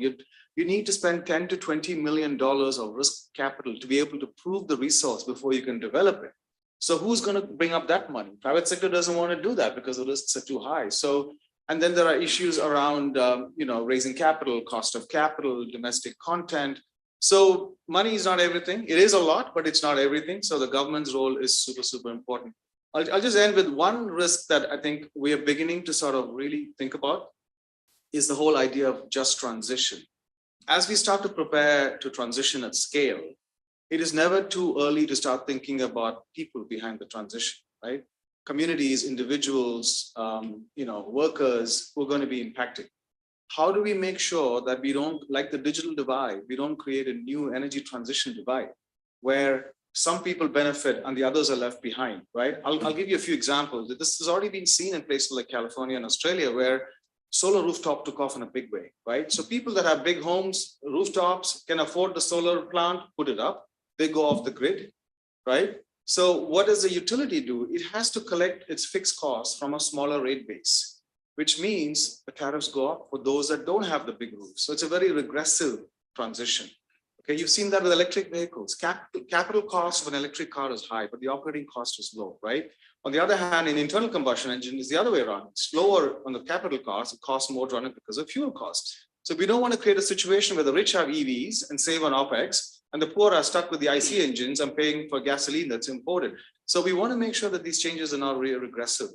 You need to spend $10 to $20 million of risk capital to be able to prove the resource before you can develop it. So who's going to bring up that money? Private sector doesn't want to do that because the risks are too high. So, and then there are issues around, raising capital, cost of capital, domestic content. So money is not everything. It is a lot, but it's not everything. So the government's role is super, super important. I'll just end with one risk that I think we are beginning to sort of really think about is the whole idea of just transition. As we start to prepare to transition at scale, it is never too early to start thinking about people behind the transition, right? Communities, individuals, workers who are going to be impacted. How do we make sure that we don't, like the digital divide, we don't create a new energy transition divide where some people benefit and the others are left behind, right? I'll give you a few examples. This has already been seen in places like California and Australia where solar rooftop took off in a big way, right? So people that have big homes, rooftops, can afford the solar plant, put it up, they go off the grid, right? So what does the utility do? It has to collect its fixed costs from a smaller rate base, which means the tariffs go up for those that don't have the big roofs. So it's a very regressive transition. Okay, you've seen that with electric vehicles. Capital cost of an electric car is high, but the operating cost is low, right? On the other hand, in internal combustion engine is the other way around. It's lower on the capital cost, it costs more to run it because of fuel costs. So we don't want to create a situation where the rich have EVs and save on OPEX, and the poor are stuck with the IC engines and paying for gasoline that's imported. So we want to make sure that these changes are not really regressive.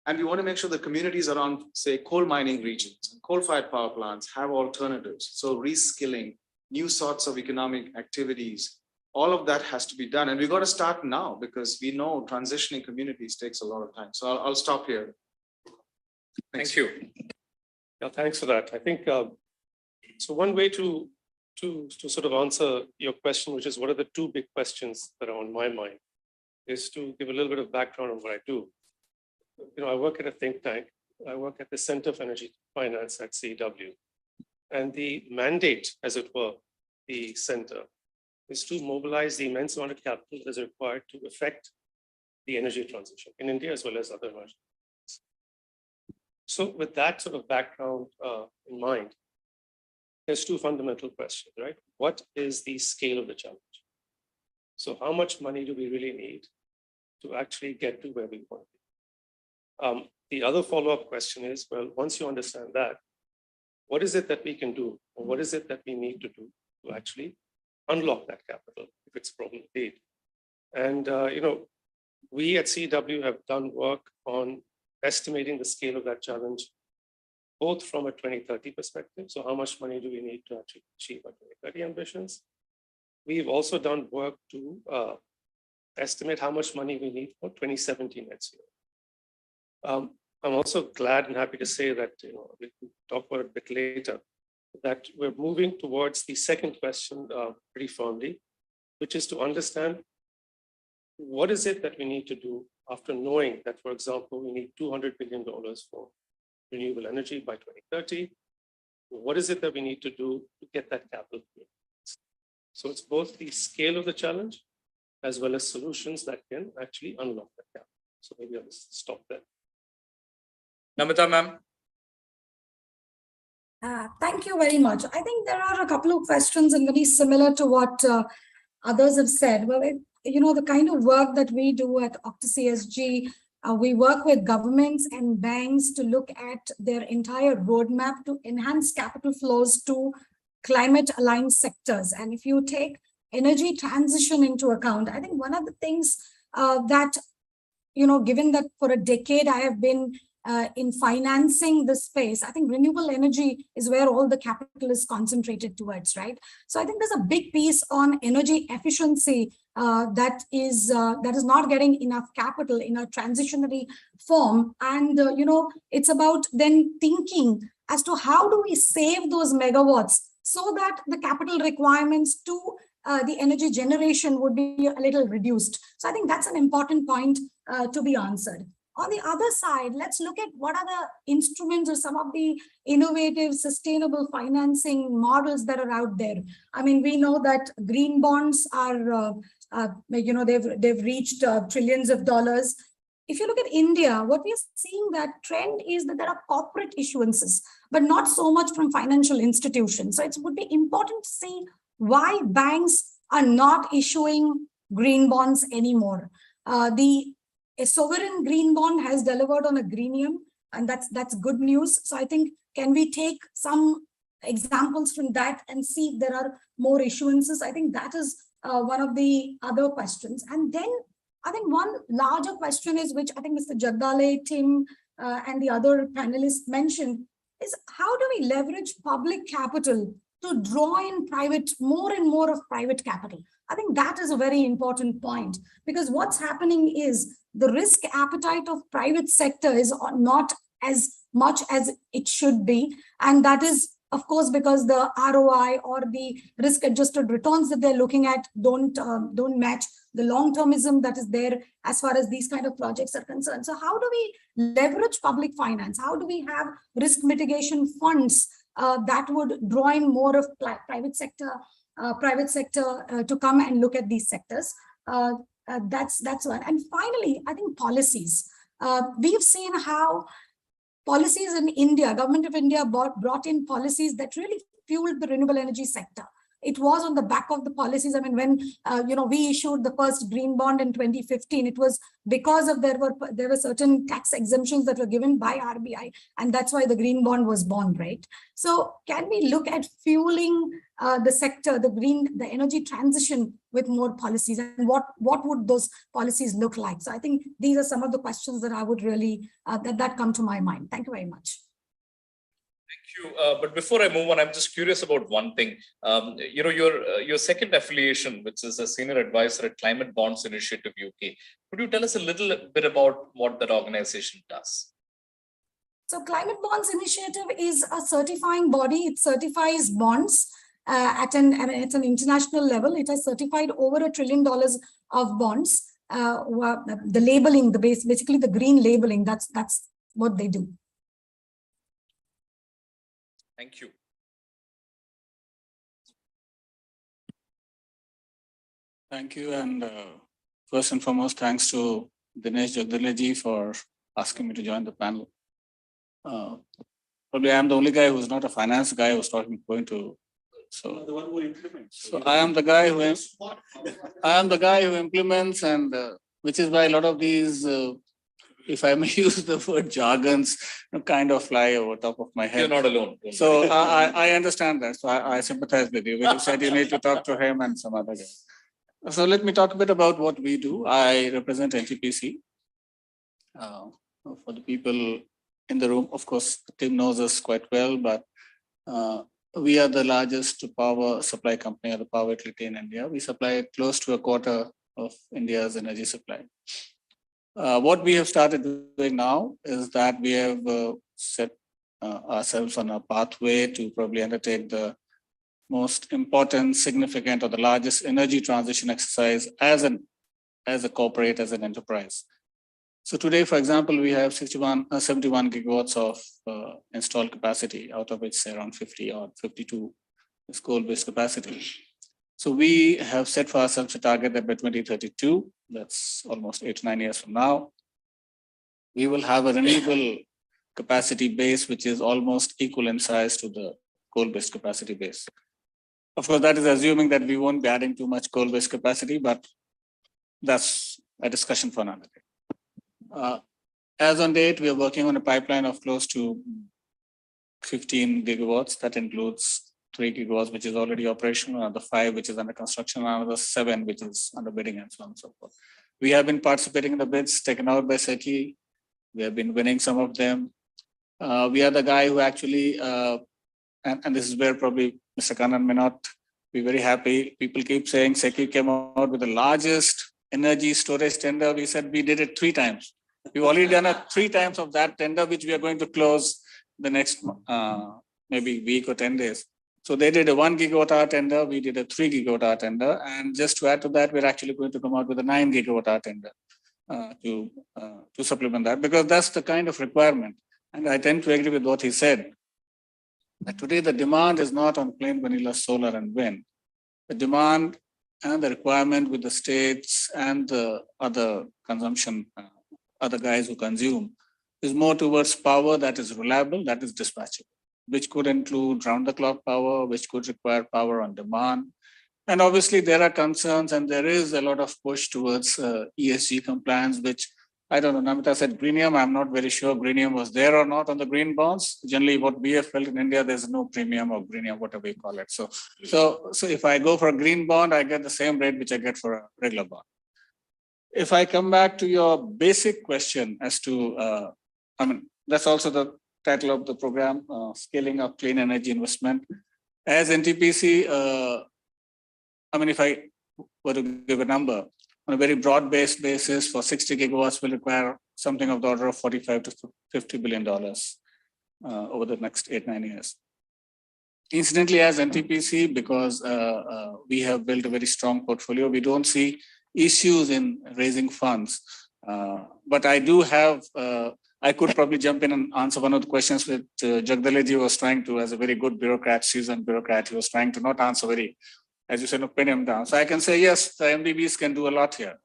And we want to make sure that communities around, say, coal mining regions and coal-fired power plants have alternatives. So reskilling, new sorts of economic activities, all of that has to be done. And we've got to start now because we know transitioning communities takes a lot of time. So I'll stop here. Thank you. Yeah, thanks for that. I think, so one way to sort of answer your question, which is what are the two big questions that are on my mind, is to give a little bit of background on what I do. I work at a think tank. I work at the Center for Energy Finance at CEW. And the mandate, as it were, the center, is to mobilize the immense amount of capital that is required to effect the energy transition in India as well as other emerging markets. So with that sort of background in mind, there's two fundamental questions, right? What is the scale of the challenge? So how much money do we really need to actually get to where we want to be? The other follow-up question is, well, once you understand that, what is it that we can do? Or what is it that we need to do to actually unlock that capital if it's problem paid? And, we at CW have done work on estimating the scale of that challenge, both from a 2030 perspective. So how much money do we need to actually achieve our 2030 ambitions? We've also done work to estimate how much money we need for 2017 net zero. I'm also glad and happy to say that, we can talk about it a bit later, that we're moving towards the second question pretty firmly, which is to understand what is it that we need to do after knowing that, for example, we need $200 billion for renewable energy by 2030. What is it that we need to do to get that capital? So it's both the scale of the challenge as well as solutions that can actually unlock that capital. So maybe I'll stop there. Namita, ma'am. Thank you very much. I think there are a couple of questions and very similar to what others have said. Well, the kind of work that we do at OctaCSG, we work with governments and banks to look at their entire roadmap to enhance capital flows to climate-aligned sectors. And if you take energy transition into account, I think one of the things that, given that for a decade I have been in financing this space, I think renewable energy is where all the capital is concentrated towards, right? So I think there's a big piece on energy efficiency that is not getting enough capital in a transitionary form. And, it's about then thinking as to how do we save those megawatts so that the capital requirements to the energy generation would be a little reduced. So I think that's an important point to be answered. On the other side, let's look at what are the instruments or some of the innovative, sustainable financing models that are out there. I mean, we know that green bonds are, they've reached trillions of dollars. If you look at India, what we're seeing that trend is that there are corporate issuances, but not so much from financial institutions. So it would be important to see why banks are not issuing green bonds anymore. A sovereign green bond has delivered on a greenium, and that's good news. So I think, can we take some examples from that and see if there are more issuances? I think that is one of the other questions. And then I think one larger question is, which I think Mr. Jagdale, Tim, and the other panelists mentioned, is how do we leverage public capital to draw in more and more of private capital? I think that is a very important point, because what's happening is the risk appetite of private sector is not as much as it should be. And that is, of course, because the ROI or the risk adjusted returns that they're looking at don't match the long-termism that is there as far as these kind of projects are concerned. So how do we leverage public finance? How do we have risk mitigation funds that would draw in more of private sector to come and look at these sectors? That's one. And finally, I think policies. We've seen how policies in India, government of India brought in policies that really fueled the renewable energy sector. It was on the back of the policies. I mean, when we issued the first green bond in 2015, it was because of there were certain tax exemptions that were given by RBI, and that's why the green bond was born, right? So can we look at fueling the sector, the energy transition with more policies, and what would those policies look like? So I think these are some of the questions that I would really that come to my mind. Thank you very much. Thank you. But before I move on, I'm just curious about one thing. Your second affiliation, which is a senior advisor at Climate Bonds Initiative UK. Could you tell us a little bit about what that organization does? So Climate Bonds Initiative is a certifying body. It certifies bonds at an international level. It has certified over $1 trillion of bonds. The labeling, basically the green labeling, that's what they do. Thank you. Thank you. And first and foremost, thanks to Dinesh Jagdale for asking me to join the panel. Probably I'm the only guy who's not a finance guy who's going to. So, the one who implements. So I am the guy who implements, and which is why a lot of these if I may use the word jargons, kind of fly over top of my head. You're not alone. So I understand that. So I sympathize with you when you said you need to talk to him and some other guy. So let me talk a bit about what we do. I represent NTPC. For the people in the room, of course, Tim knows us quite well, but we are the largest power supply company or the power utility in India. We supply close to a quarter of India's energy supply. What we have started doing now is that we have set ourselves on a pathway to probably undertake the most important, significant, or the largest energy transition exercise as a corporate, as an enterprise. So today, for example, we have 71 gigawatts of installed capacity, out of which say around 50 or 52 is coal-based capacity. So we have set for ourselves a target that by 2032, that's almost 8 to 9 years from now, we will have a renewable capacity base which is almost equal in size to the coal-based capacity base. Of course, that is assuming that we won't be adding too much coal-based capacity, but that's a discussion for another day. As on date, we are working on a pipeline of close to 15 gigawatts. That includes 3 gigawatts, which is already operational, another 5, which is under construction, another 7, which is under bidding, and so on and so forth. We have been participating in the bids taken out by SECI. We have been winning some of them. We are the guy who actually, and this is where probably Mr. Kannan may not be very happy. People keep saying SECI came out with the largest energy storage tender. We said we did it 3 times. We've already done 3 times of that tender, which we are going to close the next maybe week or 10 days. So they did a 1 gigawatt hour tender. We did a 3 gigawatt hour tender. And just to add to that, we're actually going to come out with a 9 gigawatt hour tender to supplement that, because that's the kind of requirement. And I tend to agree with what he said, that today the demand is not on plain vanilla solar and wind. The demand and the requirement with the states and the other consumption, other guys who consume, is more towards power that is reliable, that is dispatchable, which could include round-the-clock power, which could require power on demand. And obviously there are concerns and there is a lot of push towards ESG compliance, which I don't know, Namita said greenium. I'm not very sure greenium was there or not on the green bonds. Generally what we have felt in India, there's no premium or greenium, whatever you call it. So if I go for a green bond, I get the same rate which I get for a regular bond. If I come back to your basic question as to, that's also the title of the program, Scaling Up Clean Energy Investment. As NTPC, if I were to give a number, on a very broad-based basis, for 60 gigawatts will require something of the order of $45 to $50 billion over the next 8-9 years. Incidentally, as NTPC, because we have built a very strong portfolio, we don't see issues in raising funds. But I do have, I could probably jump in and answer one of the questions that Jagdaleji was trying to, as a very good bureaucrat, seasoned bureaucrat, he was trying to not answer very, as you said, no, pin him down. So I can say, yes, the MDBs can do a lot here.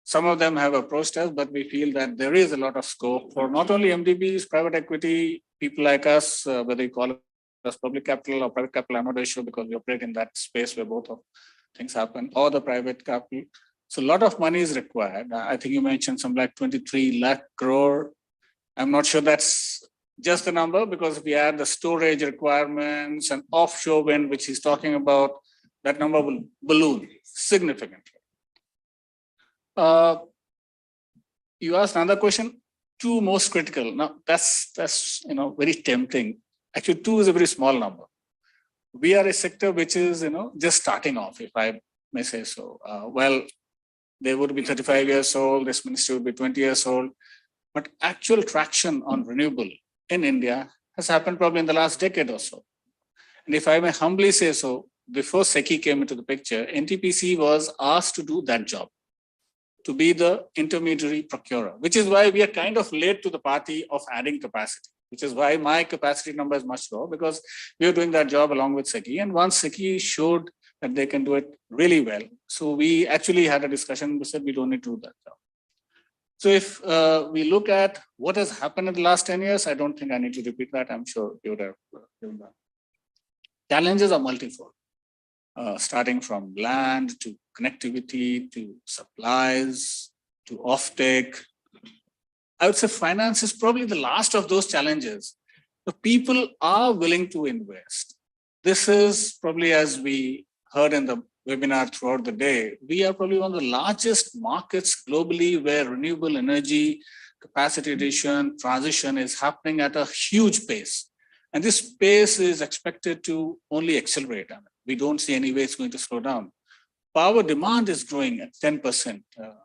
Some of them have approached us, but we feel that there is a lot of scope for not only MDBs, private equity, people like us, whether you call it as public capital or private capital, I'm not very sure, because we operate in that space where both of things happen, or the private capital. So a lot of money is required. I think you mentioned some like 23 lakh crore. I'm not sure that's just the number, because if we add the storage requirements and offshore wind, which he's talking about, that number will balloon significantly. You asked another question, 2 most critical. Now that's very tempting. Actually, 2 is a very small number. We are a sector which is just starting off, if I may say so. Well, they would be 35 years old. This ministry would be 20 years old. But actual traction on renewable in India has happened probably in the last decade or so. And if I may humbly say so, before SECI came into the picture, NTPC was asked to do that job, to be the intermediary procurer, which is why we are kind of late to the party of adding capacity, which is why my capacity number is much lower, because we are doing that job along with SECI. And once SECI showed that they can do it really well, so we actually had a discussion, we said we don't need to do that job. So if we look at what has happened in the last 10 years, I don't think I need to repeat that. I'm sure you would have given that. Challenges are multifold, starting from land to connectivity to supplies to offtake I would say finance is probably the last of those challenges. The people are willing to invest. This is probably, as we heard in the webinar throughout the day, we are probably one of the largest markets globally where renewable energy, capacity addition, transition is happening at a huge pace. And this pace is expected to only accelerate. I mean, we don't see any way it's going to slow down. Power demand is growing at 10%.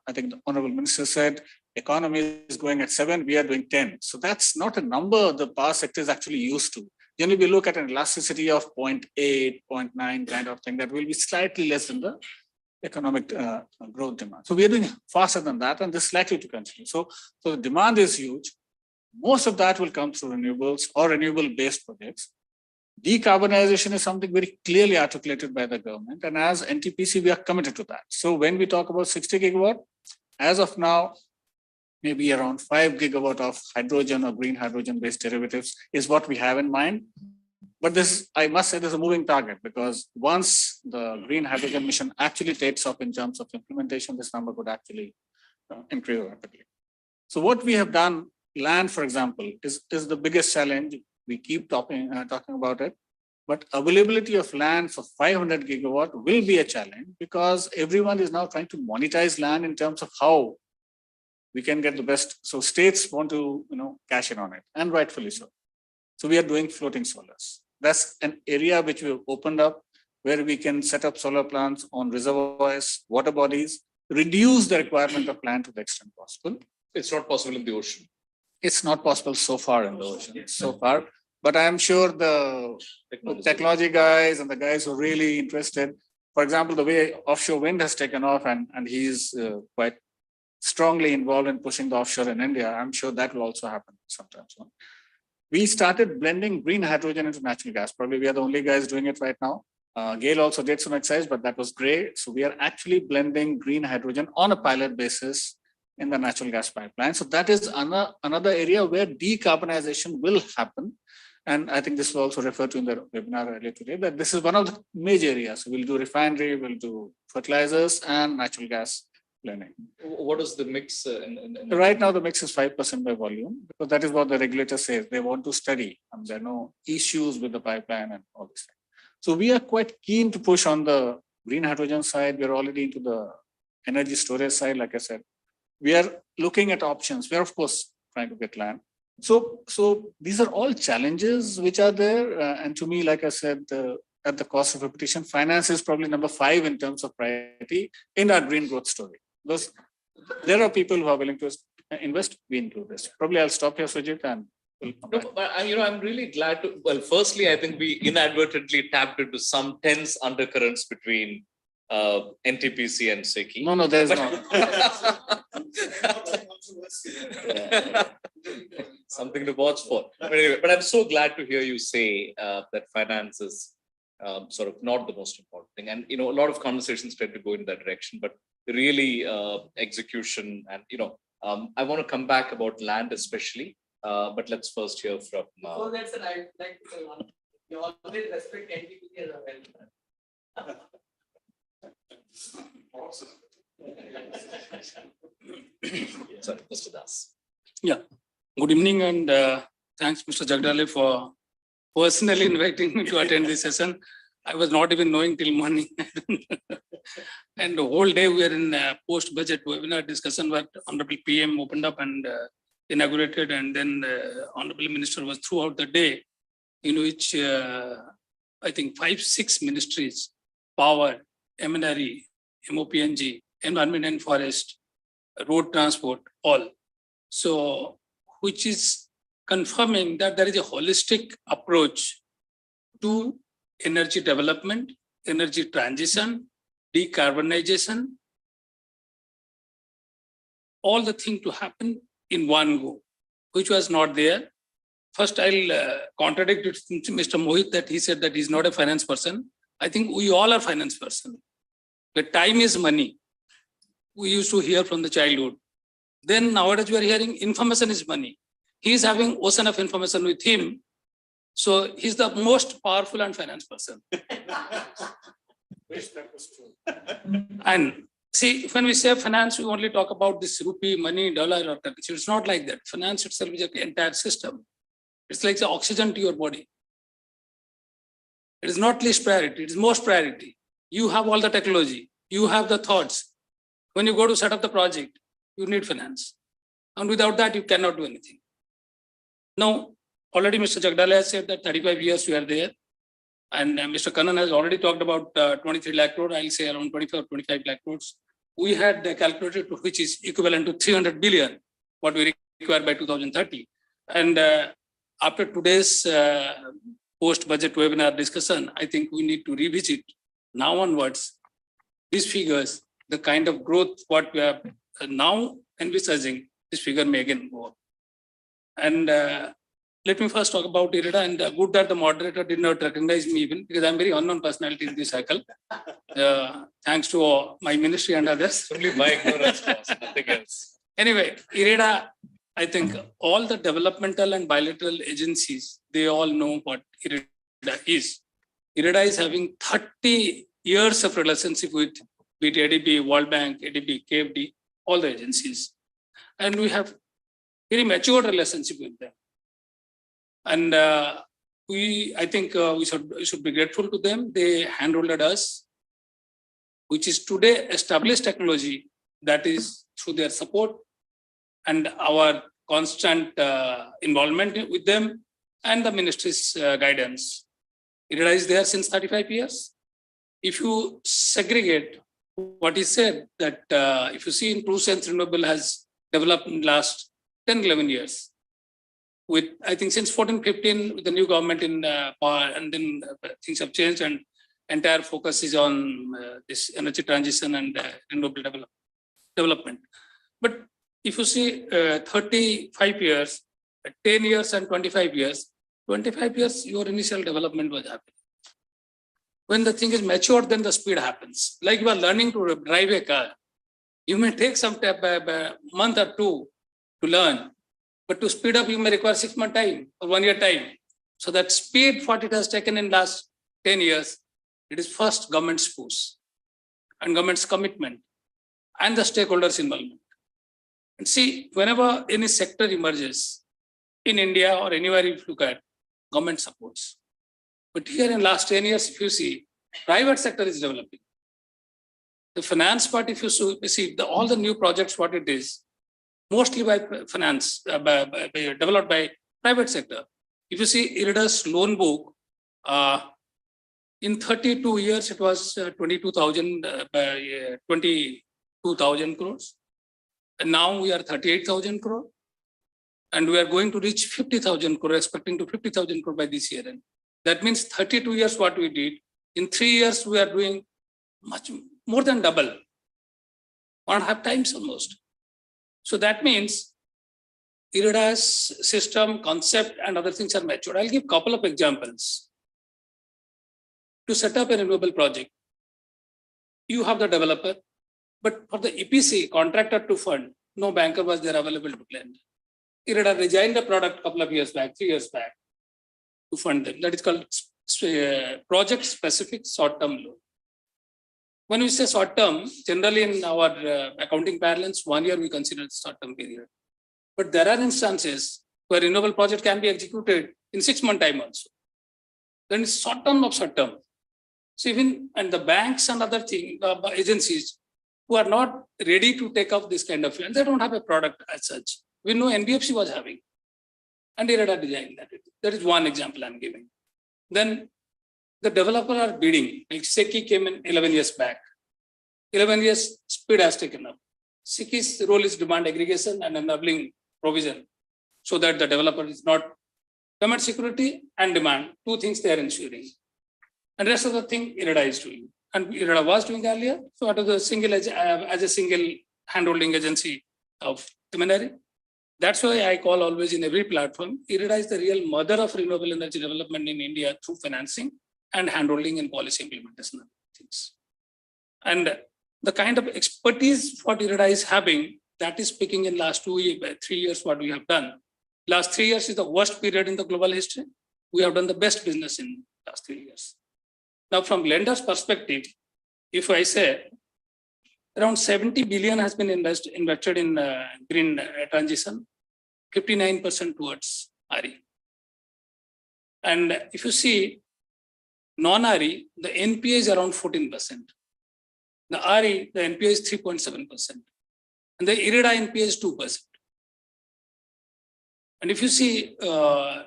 I think the Honorable Minister said economy is growing at 7, we are doing 10. So that's not a number the power sector is actually used to. Generally, we look at an elasticity of 0.8, 0.9 kind of thing that will be slightly less than the economic growth demand. So we are doing faster than that, and this is likely to continue. So the demand is huge. Most of that will come through renewables or renewable-based projects. Decarbonization is something very clearly articulated by the government, and as NTPC, we are committed to that. So when we talk about 60 gigawatt, as of now, maybe around 5 gigawatt of hydrogen or green hydrogen-based derivatives is what we have in mind. But this, I must say, this is a moving target, because once the green hydrogen mission actually takes off in terms of implementation, this number could actually increase rapidly. So what we have done, land, for example, is the biggest challenge. We keep talking about it, but availability of land for 500 gigawatt will be a challenge, because everyone is now trying to monetize land in terms of how we can get the best. So states want to, cash in on it, and rightfully so. So we are doing floating solars. That's an area which we've opened up, where we can set up solar plants on reservoirs, water bodies, reduce the requirement of land to the extent possible. It's not possible in the ocean. It's not possible so far in the ocean, so far. But I am sure the technology guys and the guys who are really interested, for example, the way offshore wind has taken off, and he's quite strongly involved in pushing the offshore in India, I'm sure that will also happen sometime soon. We started blending green hydrogen into natural gas. Probably we are the only guys doing it right now. GAIL also did some exercise, but that was great. So we are actually blending green hydrogen on a pilot basis in the natural gas pipeline. So that is another area where decarbonization will happen. And I think this was also referred to in the webinar earlier today, that this is one of the major areas. So we'll do refinery, we'll do fertilizers and natural gas blending. What is the mix? Right now, the mix is 5% by volume, because that is what the regulator says. They want to study. There are no issues with the pipeline and all this thing. So we are quite keen to push on the green hydrogen side. We're already into the energy storage side, like I said. We are looking at options. We are, of course, trying to get land. So these are all challenges which are there. And to me, like I said, at the cost of repetition, finance is probably number 5 in terms of priority in our green growth story. Because there are people who are willing to invest, we include this. Probably I'll stop here, Sujit, and we'll come back. No, but I'm really glad to. Well, firstly, I think we inadvertently tapped into some tense undercurrents between NTPC and SECI. No, there's not. Something to watch for. But anyway, but I'm so glad to hear you say that finance is sort of not the most important thing. And, a lot of conversations tend to go in that direction, but really execution and, I want to come back about land especially, but let's first hear from. So that's an I'd like to say one. You always respect NTPC as a well. Awesome. Sorry, Mr. Das. Yeah, good evening, and thanks, Mr. Jagdale, for personally inviting me to attend this session. I was not even knowing till morning. And the whole day we are in post-budget webinar discussion where Honorable PM opened up and inaugurated, and then the Honorable Minister was throughout the day, in which I think 5-6 ministries, power, MNRE, MOPNG, environment and forest, road transport, all. So, which is confirming that there is a holistic approach to energy development, energy transition, decarbonization, all the things to happen in one go, which was not there. First, I'll contradict Mr. Mohit that he said that he's not a finance person. I think we all are finance person. The time is money. We used to hear from the childhood. Then nowadays we are hearing information is money. He is having ocean of information with him. So he's the most powerful and finance person. Wish that was true. And See, when we say finance, we only talk about this rupee, money, dollar, or currency. It's not like that. Finance itself is an entire system. It's like the oxygen to your body. It is not least priority, it is most priority. You have all the technology, you have the thoughts. When you go to set up the project, you need finance. And without that, you cannot do anything. Now, already Mr. Jagdale has said that 35 years we are there. And Mr. Kannan has already talked about 23 lakh crore, I'll say around 24, 25 lakh crores. We had calculated which is equivalent to 300 billion, what we require by 2030. And after today's post-budget webinar discussion, I think we need to revisit now onwards these figures, the kind of growth what we are now envisaging, this figure may again go up. And let me first talk about IREDA, and good that the moderator did not recognize me even because I'm very unknown personality in this cycle. Thanks to my ministry and others. Only my ignorance, boss, nothing else. Anyway, IREDA, I think all the developmental and bilateral agencies, they all know what IREDA is. IREDA is having 30 years of relationship with ADB, World Bank, ADB, KFD, all the agencies. And we have very mature relationship with them. And I think we should be grateful to them. They handholded us, which is today established technology that is through their support and our constant involvement with them and the ministry's guidance. IREDA is there since 35 years. If you segregate what is said, that if you see in true sense, renewable has developed in the last 10, 11 years. With, I think since 14, 15, with the new government in power, and then things have changed and entire focus is on this energy transition and renewable development. But if you see 35 years, 10 years and 25 years, your initial development was happening. When the thing is mature, then the speed happens. Like you are learning to drive a car. You may take some month or two to learn, but to speed up, you may require 6 month time or 1 year time. So that speed, what it has taken in last 10 years, it is first government's push and government's commitment and the stakeholders' involvement. And see, whenever any sector emerges in India or anywhere you look at, government supports. But here in last 10 years, if you see, private sector is developing. The finance part, if you see all the new projects, what it is, mostly by finance, developed by private sector. If you see IREDA's loan book, in 32 years, it was 22,000 crores. And now we are 38,000 crore. And we are going to reach 50,000 crore, expecting to 50,000 crore by this year. And that means 32 years what we did. In 3 years, we are doing much more than double, 1.5 times almost. So that means IREDA's system, concept, and other things are matured. I'll give a couple of examples. To set up a renewable project, you have the developer, but for the EPC contractor to fund, no banker was there available to lend. IREDA designed a product a couple of years back, 3 years back, to fund them. That is called project-specific short-term loan. When we say short-term, generally in our accounting parlance, 1 year we consider short-term period. But there are instances where renewable project can be executed in 6 month time also. Then it's short-term of short-term. So even, and the banks and other agencies who are not ready to take up this kind of, and they don't have a product as such. We know NBFC was having, and IREDA designed that. That is one example I'm giving. Then the developer are bidding. Like SECI came in 11 years back. 11 years, speed has taken up. SECI's role is demand aggregation and enabling provision so that the developer is not government security and demand, two things they are ensuring. And rest of the thing IREDA is doing. And IREDA was doing earlier. So out of the single, as a single handholding agency of MNRE. That's why I call always in every platform, IREDA is the real mother of renewable energy development in India through financing and handholding and policy implementation of things. And the kind of expertise what IREDA is having, that is speaking in last 3 years what we have done. Last 3 years is the worst period in the global history. We have done the best business in last 3 years. Now from lender's perspective, if I say around 70 billion has been invested in green transition, 59% towards RE. And if you see non-RE, the NPA is around 14%. The RE, the NPA is 3.7%. And the IREDA NPA is 2%. And if you see 5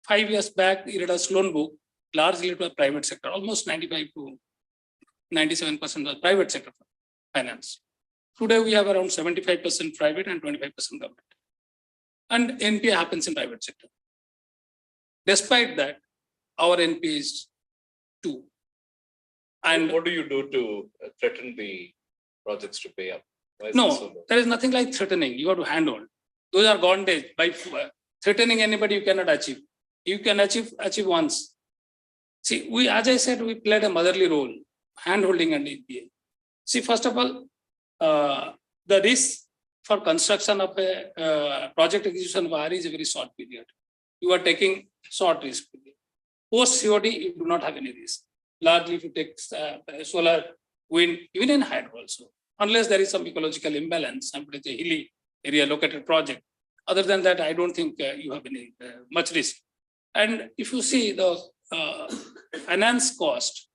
years back, IREDA's loan book, largely to the private sector, almost 95 to 97% was private sector finance. Today, we have around 75% private and 25% government. And NPA happens in private sector. Despite that, our NPA is 2. And what do you do to threaten the projects to pay up? Why is it so no, low? there is nothing like threatening. You have to handle. Those are gone days. By threatening anybody, you cannot achieve. You can achieve once. See, we, as I said, we played a motherly role, hand-holding and NPA. See, first of all, the risk for construction of a project execution of RE is a very short period. You are taking short risk. Post COD, you do not have any risk. Largely, if you take solar, wind, even in hydro also, unless there is some ecological imbalance, and it is a hilly area located project. Other than that, I don't think you have any much risk. And if you see the finance cost,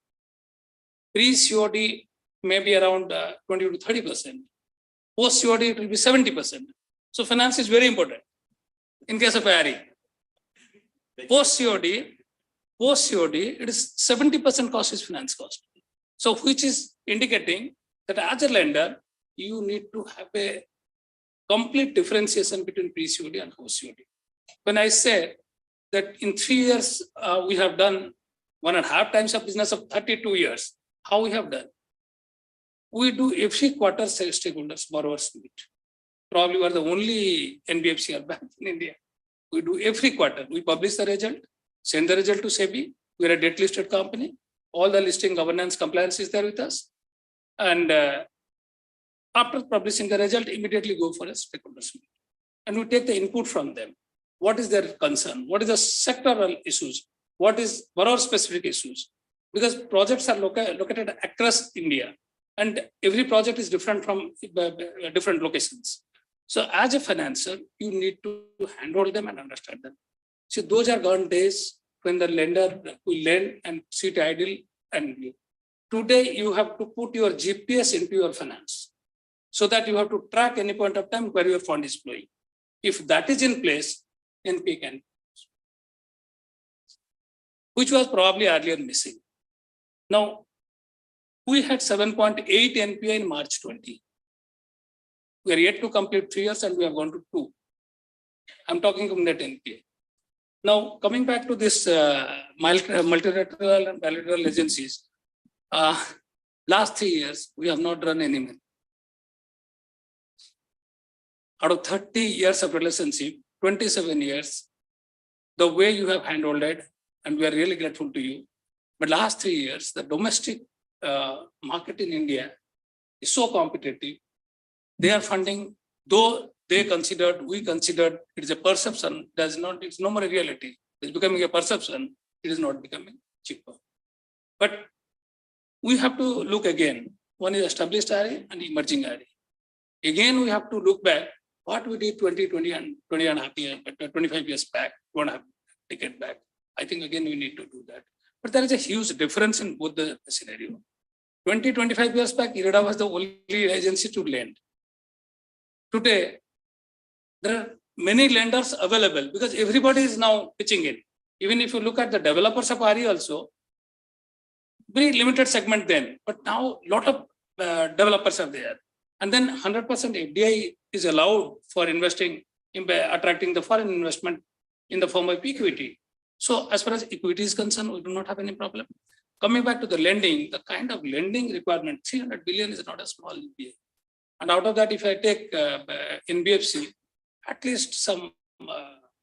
pre-COD may be around 20 to 30%. Post-COD, it will be 70%. So finance is very important in case of RE. Post-COD, it is 70% cost is finance cost. So which is indicating that as a lender, you need to have a complete differentiation between pre-COD and post-COD. When I say that in 3 years, we have done 1.5 times of business of 32 years, how we have done? We do every quarter stakeholders, borrowers meet. Probably we are the only NBFC or bank in India. We do every quarter. We publish the result, send the result to SEBI. We are a debt listed company. All the listing governance compliance is there with us. And after publishing the result, immediately go for a stakeholders meet. And we take the input from them. What is their concern? What is the sectoral issues? What is borrower specific issues? Because projects are located across India. And every project is different from different locations. So as a financer, you need to handle them and understand them. So those are gone days when the lender will lend and sit idle and leave. Today, you have to put your GPS into your finance so that you have to track any point of time where your fund is flowing. If that is in place, NPA can, which was probably earlier missing. Now, we had 7.8 NPA in March 20. We are yet to complete 3 years and we have gone to 2. I'm talking of net NPA. Now, coming back to this multilateral and bilateral agencies, last 3 years, we have not run any money. Out of 30 years of relationship, 27 years, the way you have handled it, and we are really grateful to you. But last 3 years, the domestic market in India is so competitive. They are funding, though we considered it is a perception, it's no more a reality. It's becoming a perception, it is not becoming cheaper. But we have to look again. One is established RE and emerging RE. Again, we have to look back what we did 20 and 25 years back, 1.5 decade back. I think again we need to do that. But there is a huge difference in both the scenario. 25 years back, IREDA was the only agency to lend. Today, there are many lenders available because everybody is now pitching in. Even if you look at the developers of RE also, very limited segment then, but now a lot of developers are there. And then 100% FDI is allowed for investing, in attracting the foreign investment in the form of equity. So as far as equity is concerned, we do not have any problem. Coming back to the lending, the kind of lending requirement, 300 billion is not a small NPA. And out of that, if I take NBFC, at least some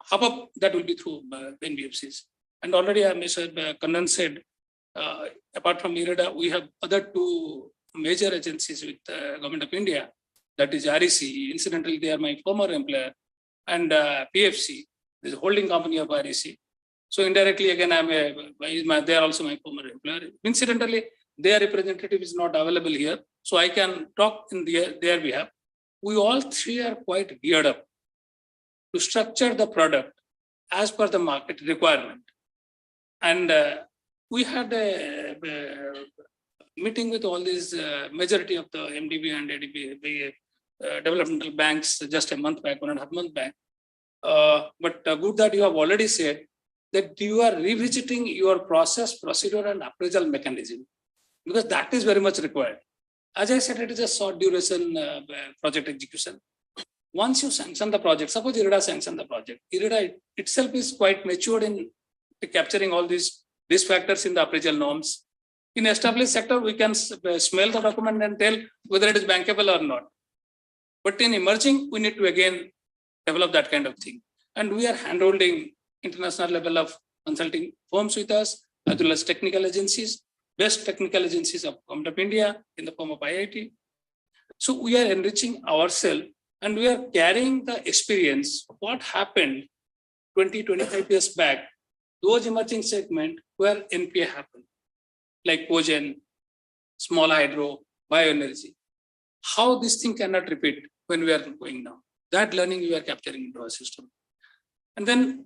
half of that will be through NBFCs. And already Mr. Kannan said, apart from IREDA, we have other 2 major agencies with the Government of India, that is REC. Incidentally, they are my former employer, and PFC, the holding company of REC. So indirectly, again, they are also my former employer. Incidentally, their representative is not available here. So I can talk in their behalf. We all three are quite geared up to structure the product as per the market requirement. And we had a meeting with all these majority of the MDB and ADB developmental banks just a month back, 1.5 months back. But good that you have already said that you are revisiting your process, procedure, and appraisal mechanism, because that is very much required. As I said, it is a short duration project execution. Once you sanction the project, suppose IREDA sanction the project, IREDA itself is quite matured in capturing all these risk factors in the appraisal norms. In established sector, we can smell the document and tell whether it is bankable or not. But in emerging, we need to again develop that kind of thing. And we are handholding international level of consulting firms with us, as well as technical agencies, best technical agencies of Government of India in the form of IIT. So we are enriching ourselves and we are carrying the experience of what happened 20-25 years back, those emerging segments where NPA happened, like cogen, small hydro, bioenergy. How this thing cannot repeat when we are going now. That learning we are capturing into our system. And then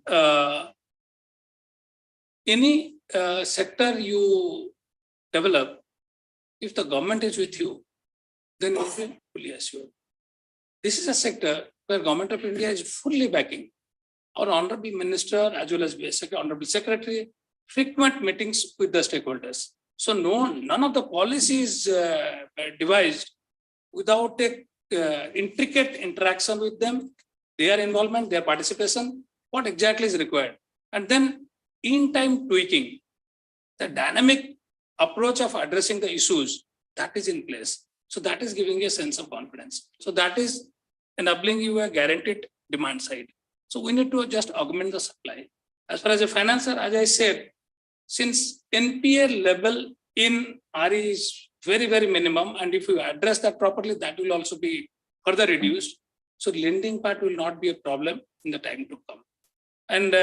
any sector you develop, if the government is with you, then you will be fully assured. This is a sector where Government of India is fully backing. Our Honorable Minister, as well as Honorable Secretary, frequent meetings with the stakeholders. So none of the policies devised without a intricate interaction with them, their involvement, their participation, what exactly is required. And then in time tweaking, the dynamic approach of addressing the issues, that is in place. So that is giving a sense of confidence. So that is enabling you a guaranteed demand side. So we need to just augment the supply. As far as a financer, as I said, since NPA level in RE is very, very minimum, and if you address that properly, that will also be further reduced. So lending part will not be a problem in the time to come. And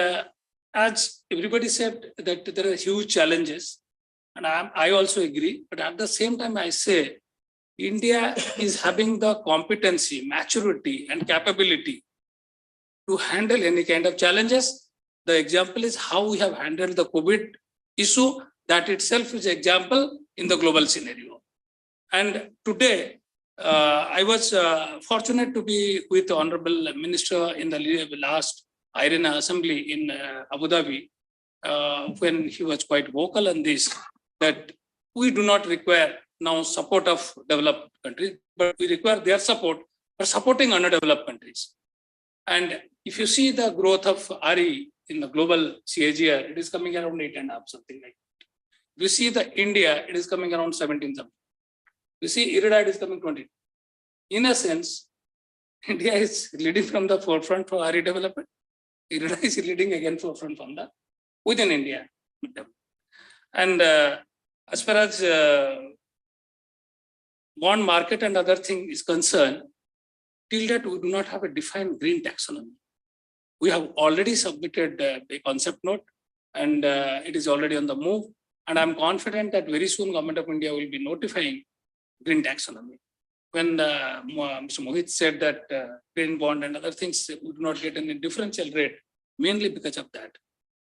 as everybody said that there are huge challenges, and I also agree, but at the same time I say, India is having the competency, maturity, and capability to handle any kind of challenges. The example is how we have handled the COVID issue. That itself is an example in the global scenario. And today, I was fortunate to be with the Honorable Minister in the last IRENA Assembly in Abu Dhabi, when he was quite vocal on this, that we do not require now support of developed countries, but we require their support for supporting underdeveloped countries. And if you see the growth of RE in the global CAGR, it is coming around 8.5, something like that. If you see the India, it is coming around 17 something. You see IREDA, it is coming 20. In a sense, India is leading from the forefront for RE development. IREDA is leading again forefront from the within India. And as far as bond market and other thing is concerned, till that we do not have a defined green taxonomy. We have already submitted a concept note, and it is already on the move. And I'm confident that very soon Government of India will be notifying green taxonomy. When Mr. Mohit said that green bond and other things would not get any differential rate, mainly because of that.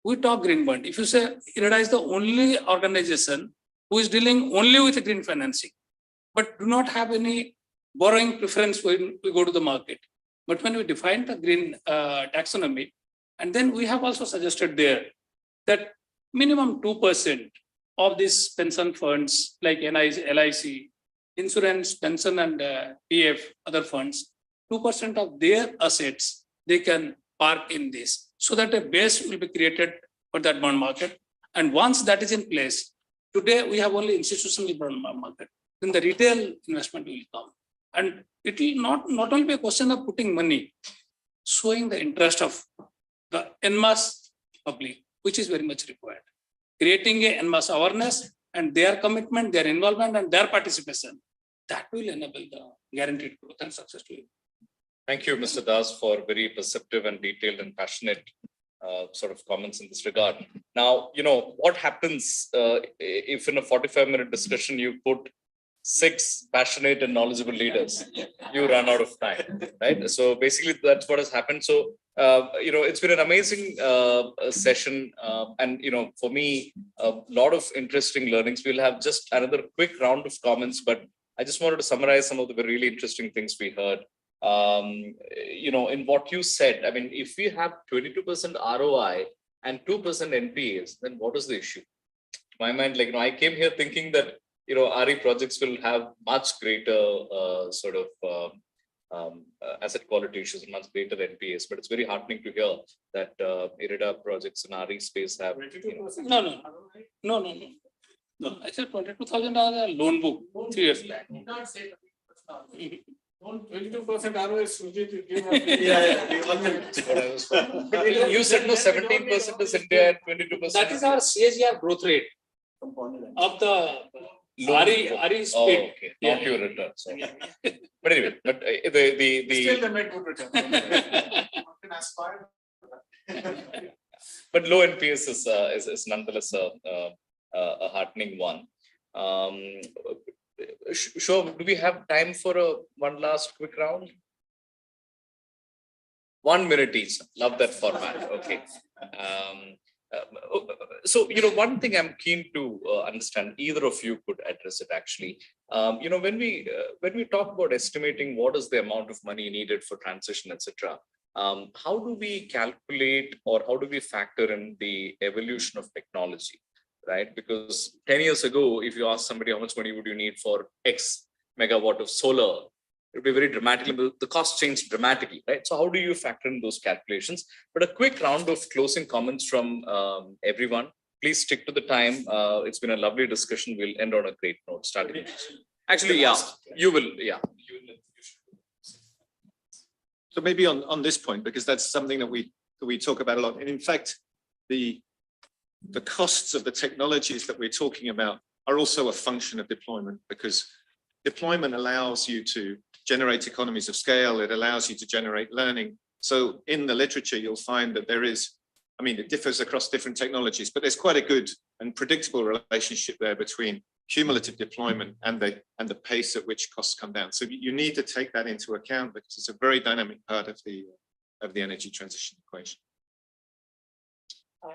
We talk green bond. If you say IREDA is the only organization who is dealing only with green financing, but do not have any borrowing preference when we go to the market. But when we define the green taxonomy, and then we have also suggested there that minimum 2% of these pension funds like LIC, insurance, pension and PF, other funds, 2% of their assets, they can park in this so that a base will be created for that bond market. And once that is in place, today we have only institutional bond market, then the retail investment will come. And it will not only be a question of putting money, showing the interest of the en masse public, which is very much required. Creating a en masse awareness and their commitment, their involvement and their participation, that will enable the guaranteed growth and success to you. Thank you, Mr. Das, for very perceptive and detailed and passionate sort of comments in this regard. Now, what happens if in a 45-minute discussion you put 6 passionate and knowledgeable leaders, you run out of time, right? So basically, that's what has happened. So it's been an amazing session, and for me, a lot of interesting learnings. We'll have just another quick round of comments, but I just wanted to summarize some of the really interesting things we heard. In what you said, I mean, if we have 22% ROI and 2% NPAs, then what is the issue? To my mind, I came here thinking that RE projects will have much greater asset quality issues, much greater NPAs. But it's very heartening to hear that IRIDA projects in RE space have. No. I said 22,000 are the loan book 3 years back. 22% ROE is You said no, 17% is India and 22%. That is our CAGR growth rate of the RE Oh, split. okay. Not your return. So. But anyway, but Still they make good return. But low NPS is nonetheless a heartening one. Sure, do we have time for one last quick round? 1 minute each. Love that format. Okay. So one thing I'm keen to understand, either of you could address it actually. When we talk about estimating what is the amount of money needed for transition, etc., how do we calculate or how do we factor in the evolution of technology, right? Because 10 years ago, if you ask somebody how much money would you need for X megawatt of solar, it would be very dramatic. The cost changed dramatically, right? So how do you factor in those calculations? But a quick round of closing comments from everyone. Please stick to the time. It's been a lovely discussion. We'll end on a great note. Starting. Actually, yeah, you will. Yeah. So maybe on this point, because that's something that we talk about a lot. And in fact, the costs of the technologies that we're talking about are also a function of deployment, because deployment allows you to generate economies of scale. It allows you to generate learning. So in the literature, you'll find that there is, I mean, it differs across different technologies, but there's quite a good and predictable relationship there between cumulative deployment and the pace at which costs come down. So you need to take that into account because it's a very dynamic part of the energy transition equation.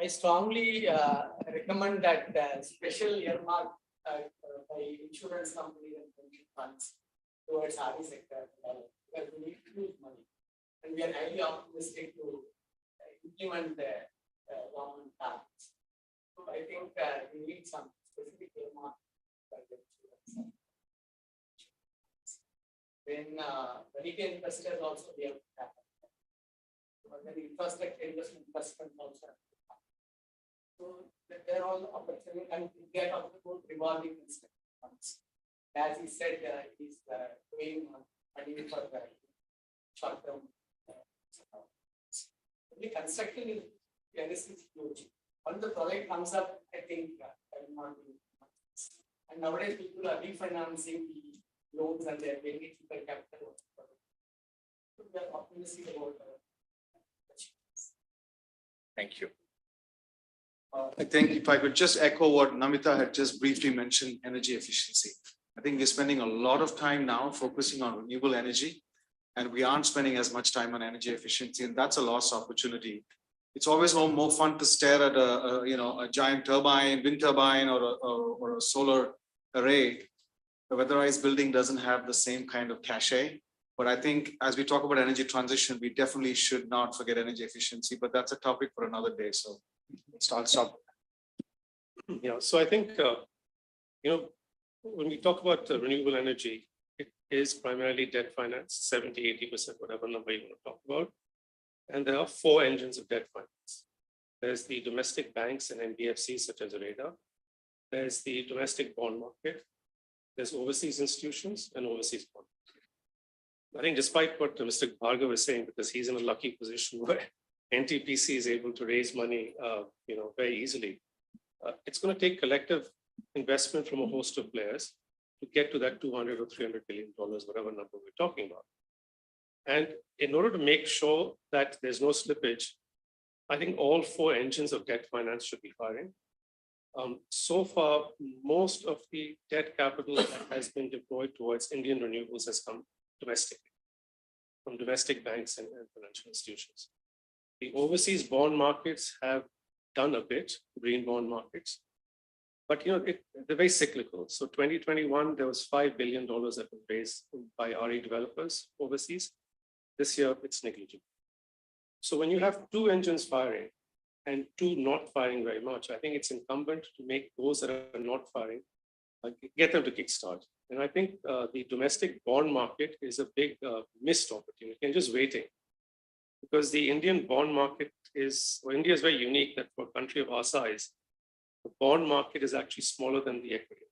I strongly recommend that special earmark by insurance companies and pension funds towards RE sector because we need huge money, and we are highly optimistic to implement the government targets. So I think we need some specific earmark by the insurance. When the retail investors also they have to happen. But then infrastructure investment also. So they're all opportunity and they are also rewarding funds. As he said, he's doing money for the short term. The construction is huge. When the project comes up, I think will not be much. And nowadays people are refinancing the loans and they're getting it cheaper capital. So we are optimistic about Thank you. I think if I could just echo what Namita had just briefly mentioned, energy efficiency. I think we're spending a lot of time now focusing on renewable energy, and we aren't spending as much time on energy efficiency, and that's a lost opportunity. It's always more fun to stare at a giant turbine, wind turbine, or a solar array. The weatherized building doesn't have the same kind of cachet. But I think as we talk about energy transition, we definitely should not forget energy efficiency. But that's a topic for another day. So I'll stop. Yeah, so I think, when we talk about renewable energy, it is primarily debt finance, 70–80%, whatever number you want to talk about. And there are 4 engines of debt finance. There's the domestic banks and NBFCs such as IREDA. There's the domestic bond market. There's overseas institutions and overseas bond market. I think despite what Mr. Bhargav is saying, because he's in a lucky position where NTPC is able to raise money, very easily. It's going to take collective investment from a host of players to get to that $200 or $300 billion, whatever number we're talking about. And in order to make sure that there's no slippage, I think all 4 engines of debt finance should be firing. So far, most of the debt capital that has been deployed towards Indian renewables has come domestically, from domestic banks and financial institutions. The overseas bond markets have done a bit, green bond markets, but they're very cyclical. So 2021, there was $5 billion that was raised by RE developers overseas. This year, it's negligible. So when you have two engines firing and two not firing very much, I think it's incumbent to make those that are not firing, get them to kickstart. And I think the domestic bond market is a big missed opportunity and just waiting. Because the Indian bond market India is very unique that for a country of our size, the bond market is actually smaller than the equity.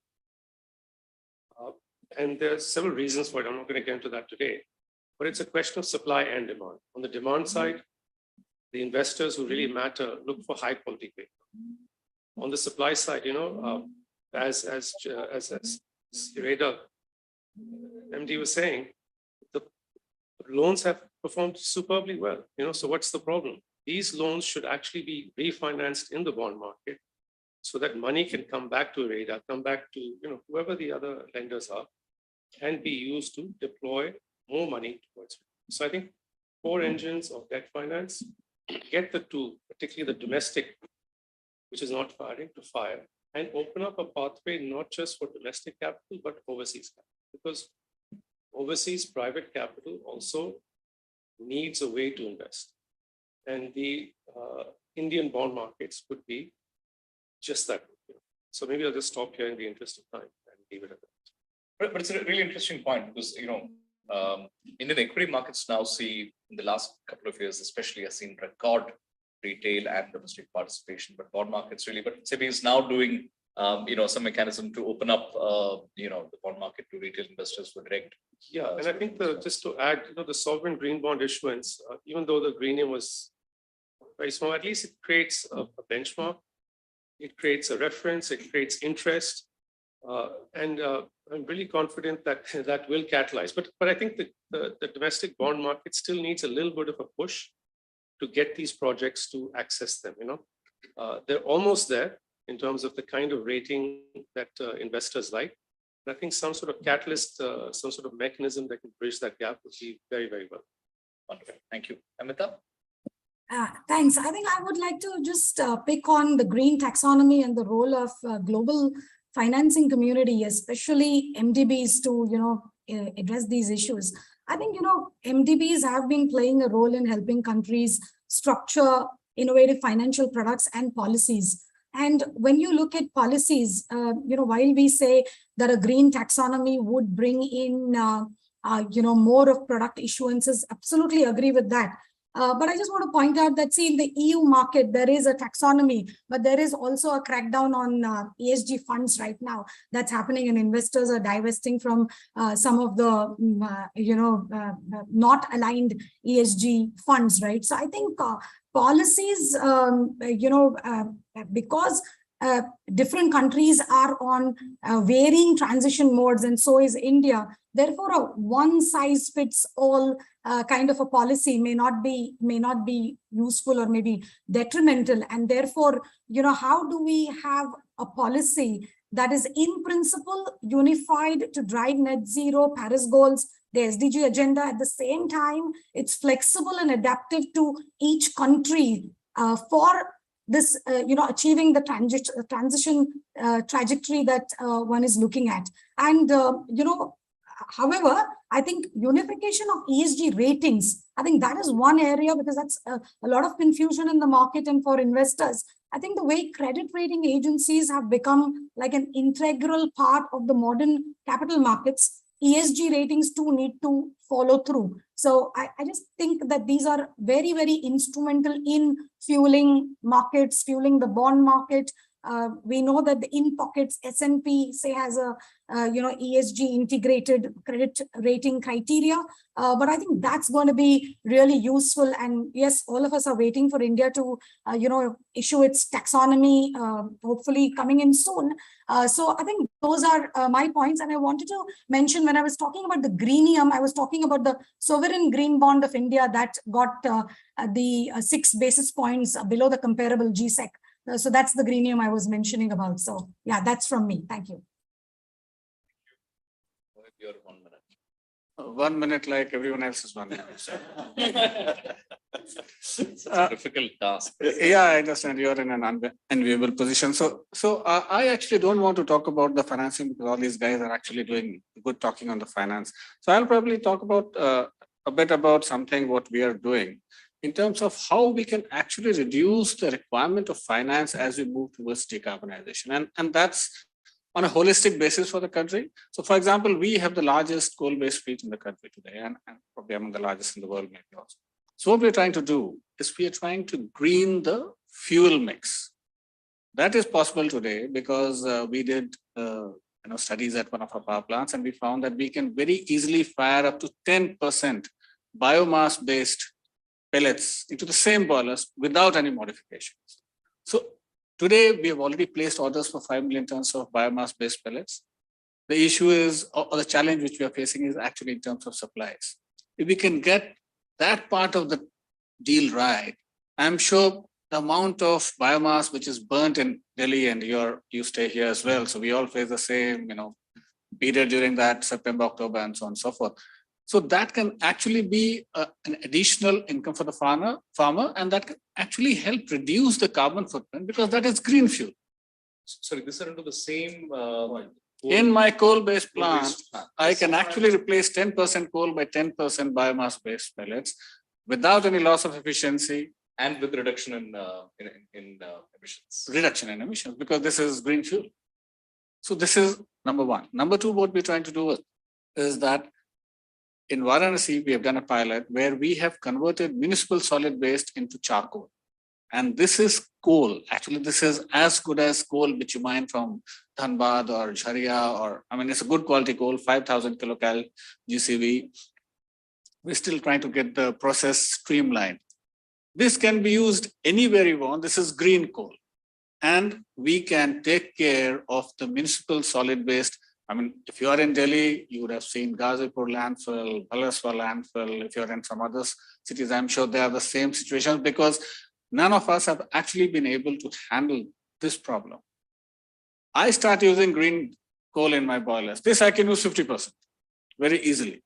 And there are several reasons for it. I'm not going to get into that today, but it's a question of supply and demand. On the demand side, the investors who really matter look for high quality paper. On the supply side, as Reda MD was saying, the loans have performed superbly well. So what's the problem? These loans should actually be refinanced in the bond market so that money can come back to Reda, come back to whoever the other lenders are, and be used to deploy more money towards it. So I think 4 engines of debt finance, get the two, particularly the domestic, which is not firing, to fire, and open up a pathway not just for domestic capital, but overseas capital. Because overseas private capital also needs a way to invest. And the Indian bond markets could be just that. So maybe I'll just stop here in the interest of time and leave it at that. But it's a really interesting point because, Indian equity markets now see in the last couple of years, especially has seen record retail and domestic participation, but bond markets really, but SEBI is now doing, some mechanism to open up, the bond market to retail investors for direct. Yeah, and I think just to add, the sovereign green bond issuance, even though the greenium was very small, at least it creates a benchmark. It creates a reference, it creates interest. And I'm really confident that that will catalyze. But I think the domestic bond market still needs a little bit of a push to get these projects to access them. They're almost there in terms of the kind of rating that investors like. But I think some sort of catalyst, some sort of mechanism that can bridge that gap would be very, very well. Wonderful. Thank you. Amita? Thanks. I think I would like to just pick on the green taxonomy and the role of global financing community, especially MDBs, to address these issues. I think MDBs have been playing a role in helping countries structure innovative financial products and policies. And when you look at policies, while we say that a green taxonomy would bring in more of product issuances, absolutely agree with that. But I just want to point out that, see, in the EU market, there is a taxonomy, but there is also a crackdown on ESG funds right now that's happening, and investors are divesting from some of the, not aligned ESG funds, right? So I think policies, because different countries are on varying transition modes, and so is India. Therefore, a one-size-fits-all kind of a policy may not be useful or maybe detrimental. And therefore, how do we have a policy that is in principle unified to drive net zero, Paris goals, the SDG agenda? At the same time, it's flexible and adaptive to each country for this, achieving the transition trajectory that one is looking at. And, however, I think unification of ESG ratings, I think that is one area, because that's a lot of confusion in the market and for investors. I think the way credit rating agencies have become like an integral part of the modern capital markets, ESG ratings too need to follow through. So I just think that these are very, very instrumental in fueling markets, fueling the bond market. We know that the in-pockets S&P, say, has a ESG integrated credit rating criteria, but I think that's going to be really useful. And yes, all of us are waiting for India to issue its taxonomy, hopefully coming in soon. So I think those are my points. And I wanted to mention, when I was talking about the greenium, I was talking about the sovereign green bond of India that got the 6 basis points below the comparable GSEC So that's the greenium I was mentioning about. So yeah, that's from me. Thank you. Your 1 minute. 1 minute like everyone else is 1 minute. It's a difficult task. Yeah, I understand you're in an enviable position. So I actually don't want to talk about the financing because all these guys are actually doing good talking on the finance. So I'll probably talk about a bit about something what we are doing in terms of how we can actually reduce the requirement of finance as we move towards decarbonization. And that's on a holistic basis for the country. So for example, we have the largest coal-based fleet in the country today and probably among the largest in the world maybe also. So what we're trying to do is we are trying to green the fuel mix. That is possible today because we did studies at one of our power plants and we found that we can very easily fire up to 10% biomass-based pellets into the same boilers without any modifications. So today we have already placed orders for 5 million tons of biomass-based pellets. The issue is, or the challenge which we are facing is actually in terms of supplies. If we can get that part of the deal right, I'm sure the amount of biomass which is burnt in Delhi, and you stay here as well, so we all face the same, period during that September, October, and so on and so forth. So that can actually be an additional income for the farmer, and that can actually help reduce the carbon footprint because that is green fuel. Sorry, this is into the same. In my coal-based plant, I can actually replace 10% coal by 10% biomass-based pellets without any loss of efficiency. And with reduction in emissions. Reduction in emissions, because this is green fuel. So this is number one. Number two, what we're trying to do is that in Varanasi, we have done a pilot where we have converted municipal solid waste into charcoal. And this is coal. Actually, this is as good as coal which you mine from Dhanbad or Jharia, it's a good quality coal, 5,000 kilocal GCV. We're still trying to get the process streamlined. This can be used anywhere you want. This is green coal. And we can take care of the municipal solid waste. If you are in Delhi, you would have seen Ghazipur landfill, Balaswa landfill. If you're in some other cities, I'm sure they are the same situations because none of us have actually been able to handle this problem. I start using green coal in my boilers. This I can use 50% very easily.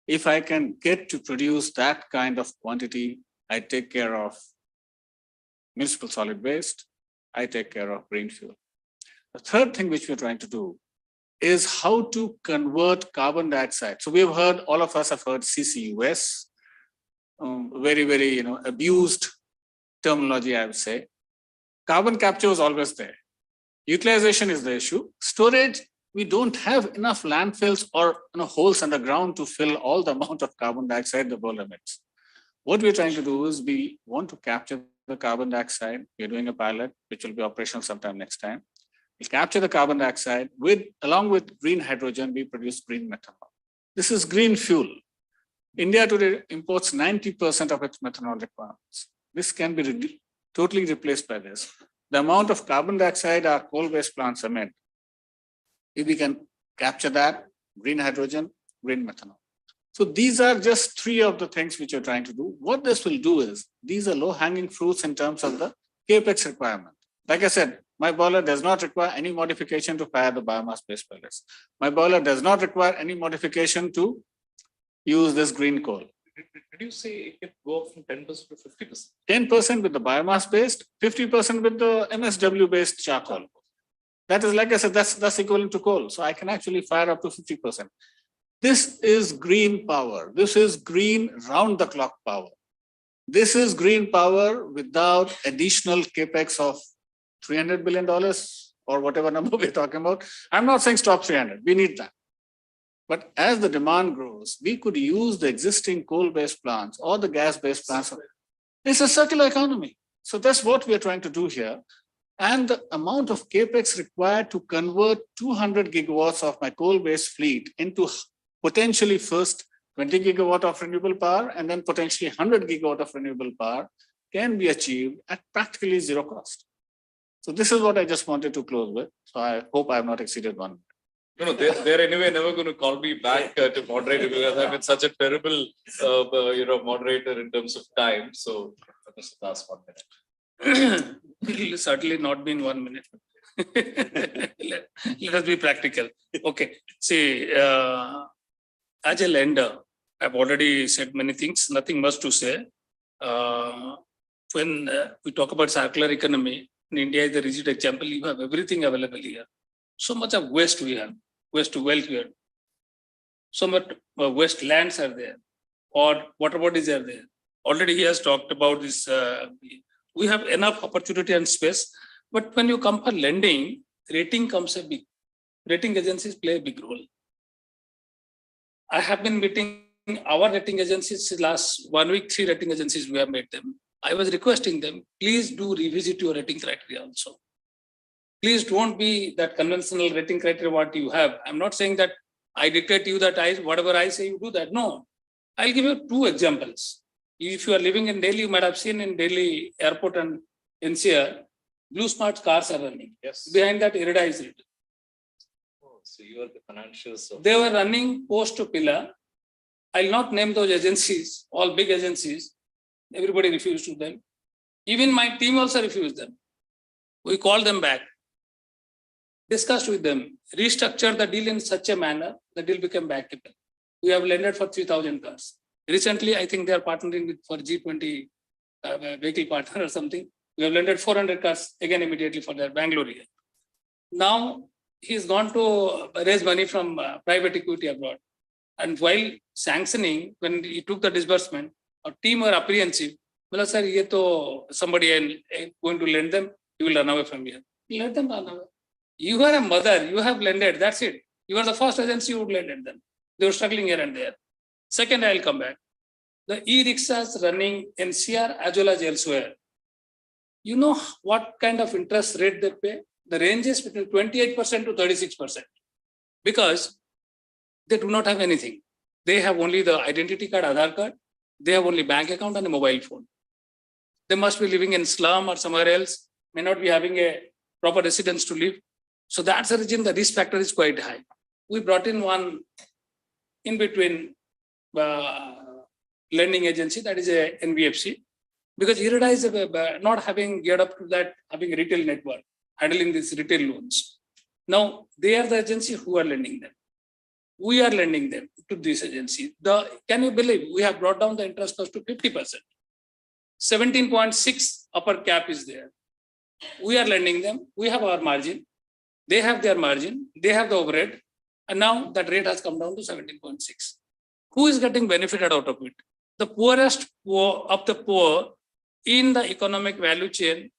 If I can get to produce that kind of quantity, I take care of municipal solid waste. I take care of green fuel. The third thing which we're trying to do is how to convert carbon dioxide. So we've heard, all of us have heard CCUS, very, very, abused terminology, I would say. Carbon capture is always there. Utilization is the issue. Storage, we don't have enough landfills or holes underground to fill all the amount of carbon dioxide the world emits. What we're trying to do is we want to capture the carbon dioxide. We're doing a pilot, which will be operational sometime next time. We'll capture the carbon dioxide along with green hydrogen, we produce green methanol. This is green fuel. India today imports 90% of its methanol requirements. This can be totally replaced by this. The amount of carbon dioxide our coal-based plants emit, if we can capture that, green hydrogen, green methanol. So these are just three of the things which you're trying to do. What this will do is, these are low-hanging fruits in terms of the CAPEX requirement. Like I said, my boiler does not require any modification to fire the biomass-based pellets. My boiler does not require any modification to use this green coal. Did you say it can go up from 10% to 50%? 10% with the biomass-based, 50% with the MSW-based charcoal. That is, like I said, that's equivalent to coal. So I can actually fire up to 50%. This is green power. This is green round-the-clock power. This is green power without additional capex of $300 billion or whatever number we're talking about. I'm not saying stop 300. We need that. But as the demand grows, we could use the existing coal-based plants or the gas-based plants. It's a circular economy. So that's what we're trying to do here. And the amount of capex required to convert 200 gigawatts of my coal-based fleet into potentially first 20 gigawatt of renewable power and then potentially 100 gigawatt of renewable power can be achieved at practically zero cost. So this is what I just wanted to close with. So I hope I have not exceeded 1 minute. No, they're anyway never going to call me back to moderate because I've been such a terrible, moderator in terms of time. So I must last 1 minute. It will certainly not be in 1 minute. Let us be practical. Okay. See, as a lender, I've already said many things, nothing much to say. When we talk about circular economy, in India is a rigid example, you have everything available here. So much of waste we have, waste to wealth we have. So much waste lands are there, or water bodies are there. Already he has talked about this. We have enough opportunity and space, but when you come for lending, rating agencies play a big role. I have been meeting our rating agencies last 1 week, 3 rating agencies we have met them. I was requesting them, please do revisit your rating criteria also. Please don't be that conventional rating criteria what you have. I'm not saying that I dictate to you that whatever I say you do that. No, I'll give you 2 examples. If you are living in Delhi, you might have seen in Delhi airport and NCR, blue smart cars are running. Yes. Behind that, IREDA is written. Oh, so you are the financials. They were running post to pillar. I'll not name those agencies, all big agencies. Everybody refused to them. Even my team also refused them. We called them back, discussed with them, restructured the deal in such a manner the deal became bankable. We have lended for 3,000 cars. Recently, I think they are partnering with for G20 vehicle partner or something. We have lended 400 cars again immediately for their Bangalore here. Now he's gone to raise money from private equity abroad. And while sanctioning, when he took the disbursement, our team were apprehensive. Well, sir, ye to somebody going to lend them, you will run away from here. Let them run away. You are a mother, you have lended, that's it. You are the first agency who would lend them. They were struggling here and there. Second, I'll come back. The e-rickshaws running in NCR as well as elsewhere. You know what kind of interest rate they pay? The range is between 28% to 36%. Because they do not have anything. They have only the identity card, Aadhaar card. They have only bank account and a mobile phone. They must be living in slum or somewhere else, may not be having a proper residence to live. So that's the reason the risk factor is quite high. We brought in one in between lending agency, that is a NBFC, because IREDA is not having geared up to that, having a retail network, handling these retail loans. Now, they are the agency who are lending them. We are lending them to this agency. Can you believe we have brought down the interest cost to 50%? 17.6 upper cap is there. We are lending them. We have our margin. They have their margin. They have the overhead. And now that rate has come down to 17.6. Who is getting benefited out of it? The poorest of the poor in the economic value chain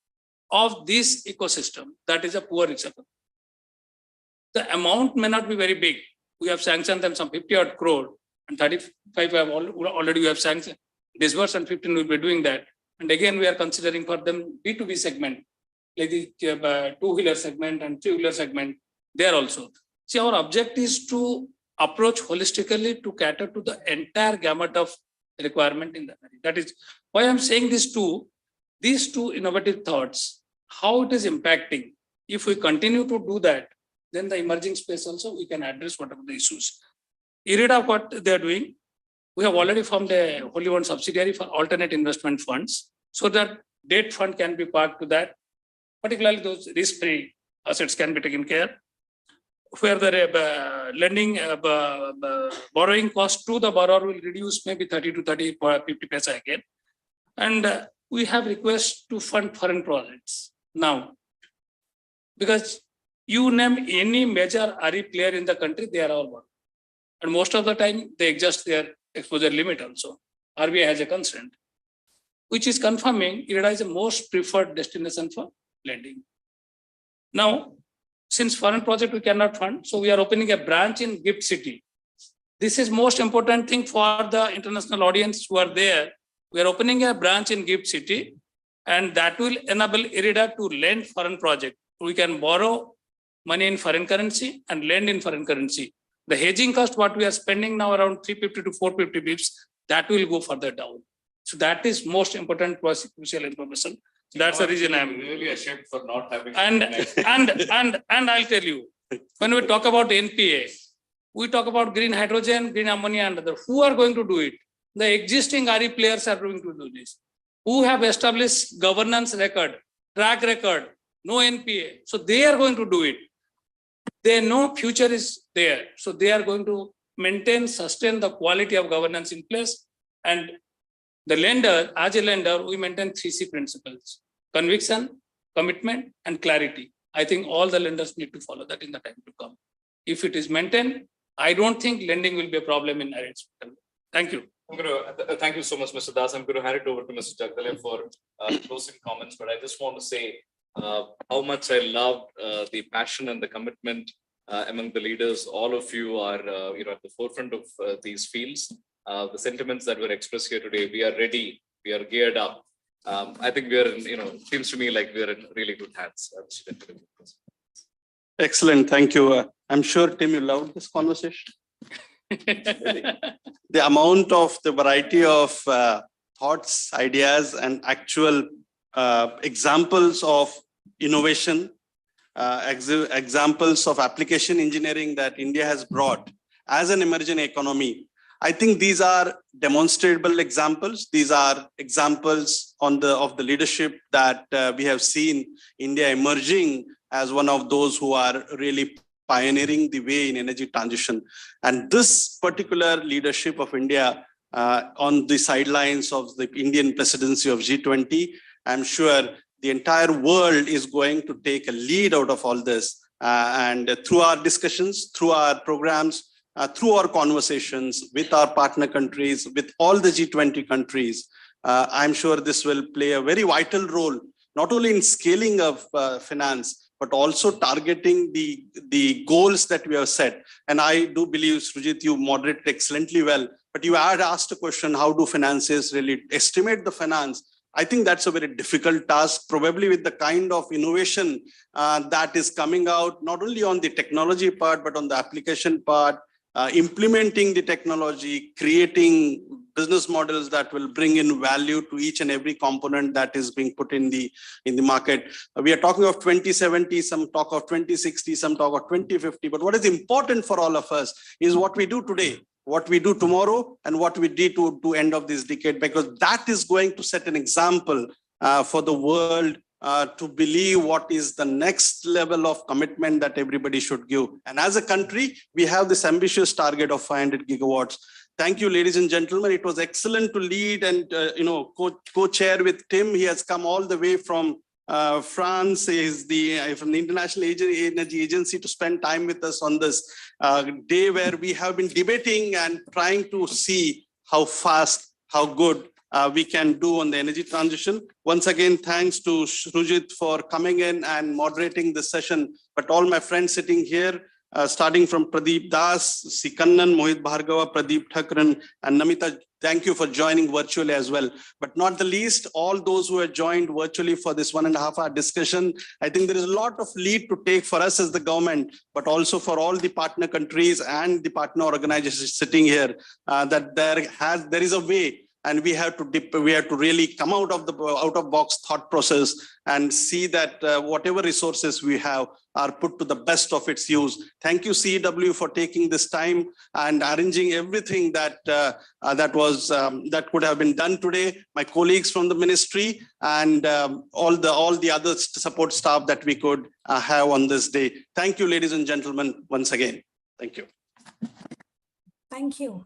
of this ecosystem. That is a poor rickshaw. The amount may not be very big. We have sanctioned them some 50 odd crore and 35 have already we have sanctioned. Disbursed and 15 will be doing that. And again, we are considering for them B2B segment, like the 2-wheeler segment and 3-wheeler segment there also. See, our objective is to approach holistically to cater to the entire gamut of requirement in the country. That is why I'm saying these two innovative thoughts, how it is impacting. If we continue to do that, then the emerging space also we can address whatever the issues. IREDA, what they are doing, we have already formed a wholly owned subsidiary for alternate investment funds, so that debt fund can be parked to that. Particularly those risk-free assets can be taken care, where the lending borrowing cost to the borrower will reduce maybe 30 to 50 paisa again. And we have requests to fund foreign projects now, because you name any major RE player in the country, they are all one. And most of the time, they adjust their exposure limit also. RBI has a consent, which is confirming IREDA is the most preferred destination for lending. Now, since foreign project we cannot fund, so we are opening a branch in Gift City. This is most important thing for the international audience who are there. We are opening a branch in Gift City, and that will enable IREDA to lend foreign project. We can borrow money in foreign currency and lend in foreign currency. The hedging cost, what we are spending now around 350 to 450 bips, that will go further down. So that is most important crucial information. That's the reason I'm really ashamed for not having. And I'll tell you, when we talk about NPA, we talk about green hydrogen, green ammonia, and other. Who are going to do it? The existing RE players are going to do this. who have established governance record, track record, no NPA. So they are going to do it. They know future is there. So they are going to maintain, sustain the quality of governance in place. And the lender, as a lender, we maintain 3C principles: conviction, commitment, and clarity. I think all the lenders need to follow that in the time to come. If it is maintained, I don't think lending will be a problem in arrangement. Thank you. Thank you so much, Mr. Das. I'm going to hand it over to Mr. Jagdale for closing comments, but I just want to say how much I love the passion and the commitment among the leaders. All of you are at the forefront of these fields. The sentiments that were expressed here today, we are ready, we are geared up. I think we are in, seems to me like we are in really good hands. Excellent. Thank you. I'm sure, Tim, you loved this conversation. The amount of the variety of thoughts, ideas, and actual examples of innovation, examples of application engineering that India has brought as an emerging economy. I think these are demonstrable examples. These are examples of the leadership that we have seen India emerging as one of those who are really pioneering the way in energy transition. And this particular leadership of India on the sidelines of the Indian presidency of G20, I'm sure the entire world is going to take a lead out of all this. And through our discussions, through our programs, through our conversations with our partner countries, with all the G20 countries, I'm sure this will play a very vital role, not only in scaling of finance, but also targeting the goals that we have set. And I do believe, Srijit, you moderated excellently well, but you had asked a question, how do finances really estimate the finance? I think that's a very difficult task, probably with the kind of innovation that is coming out, not only on the technology part, but on the application part, implementing the technology, creating business models that will bring in value to each and every component that is being put in the market. We are talking of 2070, some talk of 2060, some talk of 2050. But what is important for all of us is what we do today, what we do tomorrow, and what we do to end of this decade, because that is going to set an example for the world to believe what is the next level of commitment that everybody should give. And as a country, we have this ambitious target of 500 gigawatts. Thank you, ladies and gentlemen. It was excellent to lead and co-chair with Tim. He has come all the way from France. He is from the International Energy Agency to spend time with us on this day where we have been debating and trying to see how fast, how good we can do on the energy transition. Once again, thanks to Srijit for coming in and moderating this session. But all my friends sitting here, starting from Pradeep Das, Sikannan, Mohit Bhargava, Pradeep Thakran, and Namita, thank you for joining virtually as well. But not the least, all those who have joined virtually for this 1.5 hour discussion. I think there is a lot of lead to take for us as the government, but also for all the partner countries and the partner organizations sitting here, that there is a way. And we have to really come out of box thought process and see that whatever resources we have are put to the best of its use. Thank you, CEW, for taking this time and arranging everything that could have been done today. My colleagues from the ministry and all the other support staff that we could have on this day. Thank you, ladies and gentlemen, once again. Thank you. Thank you.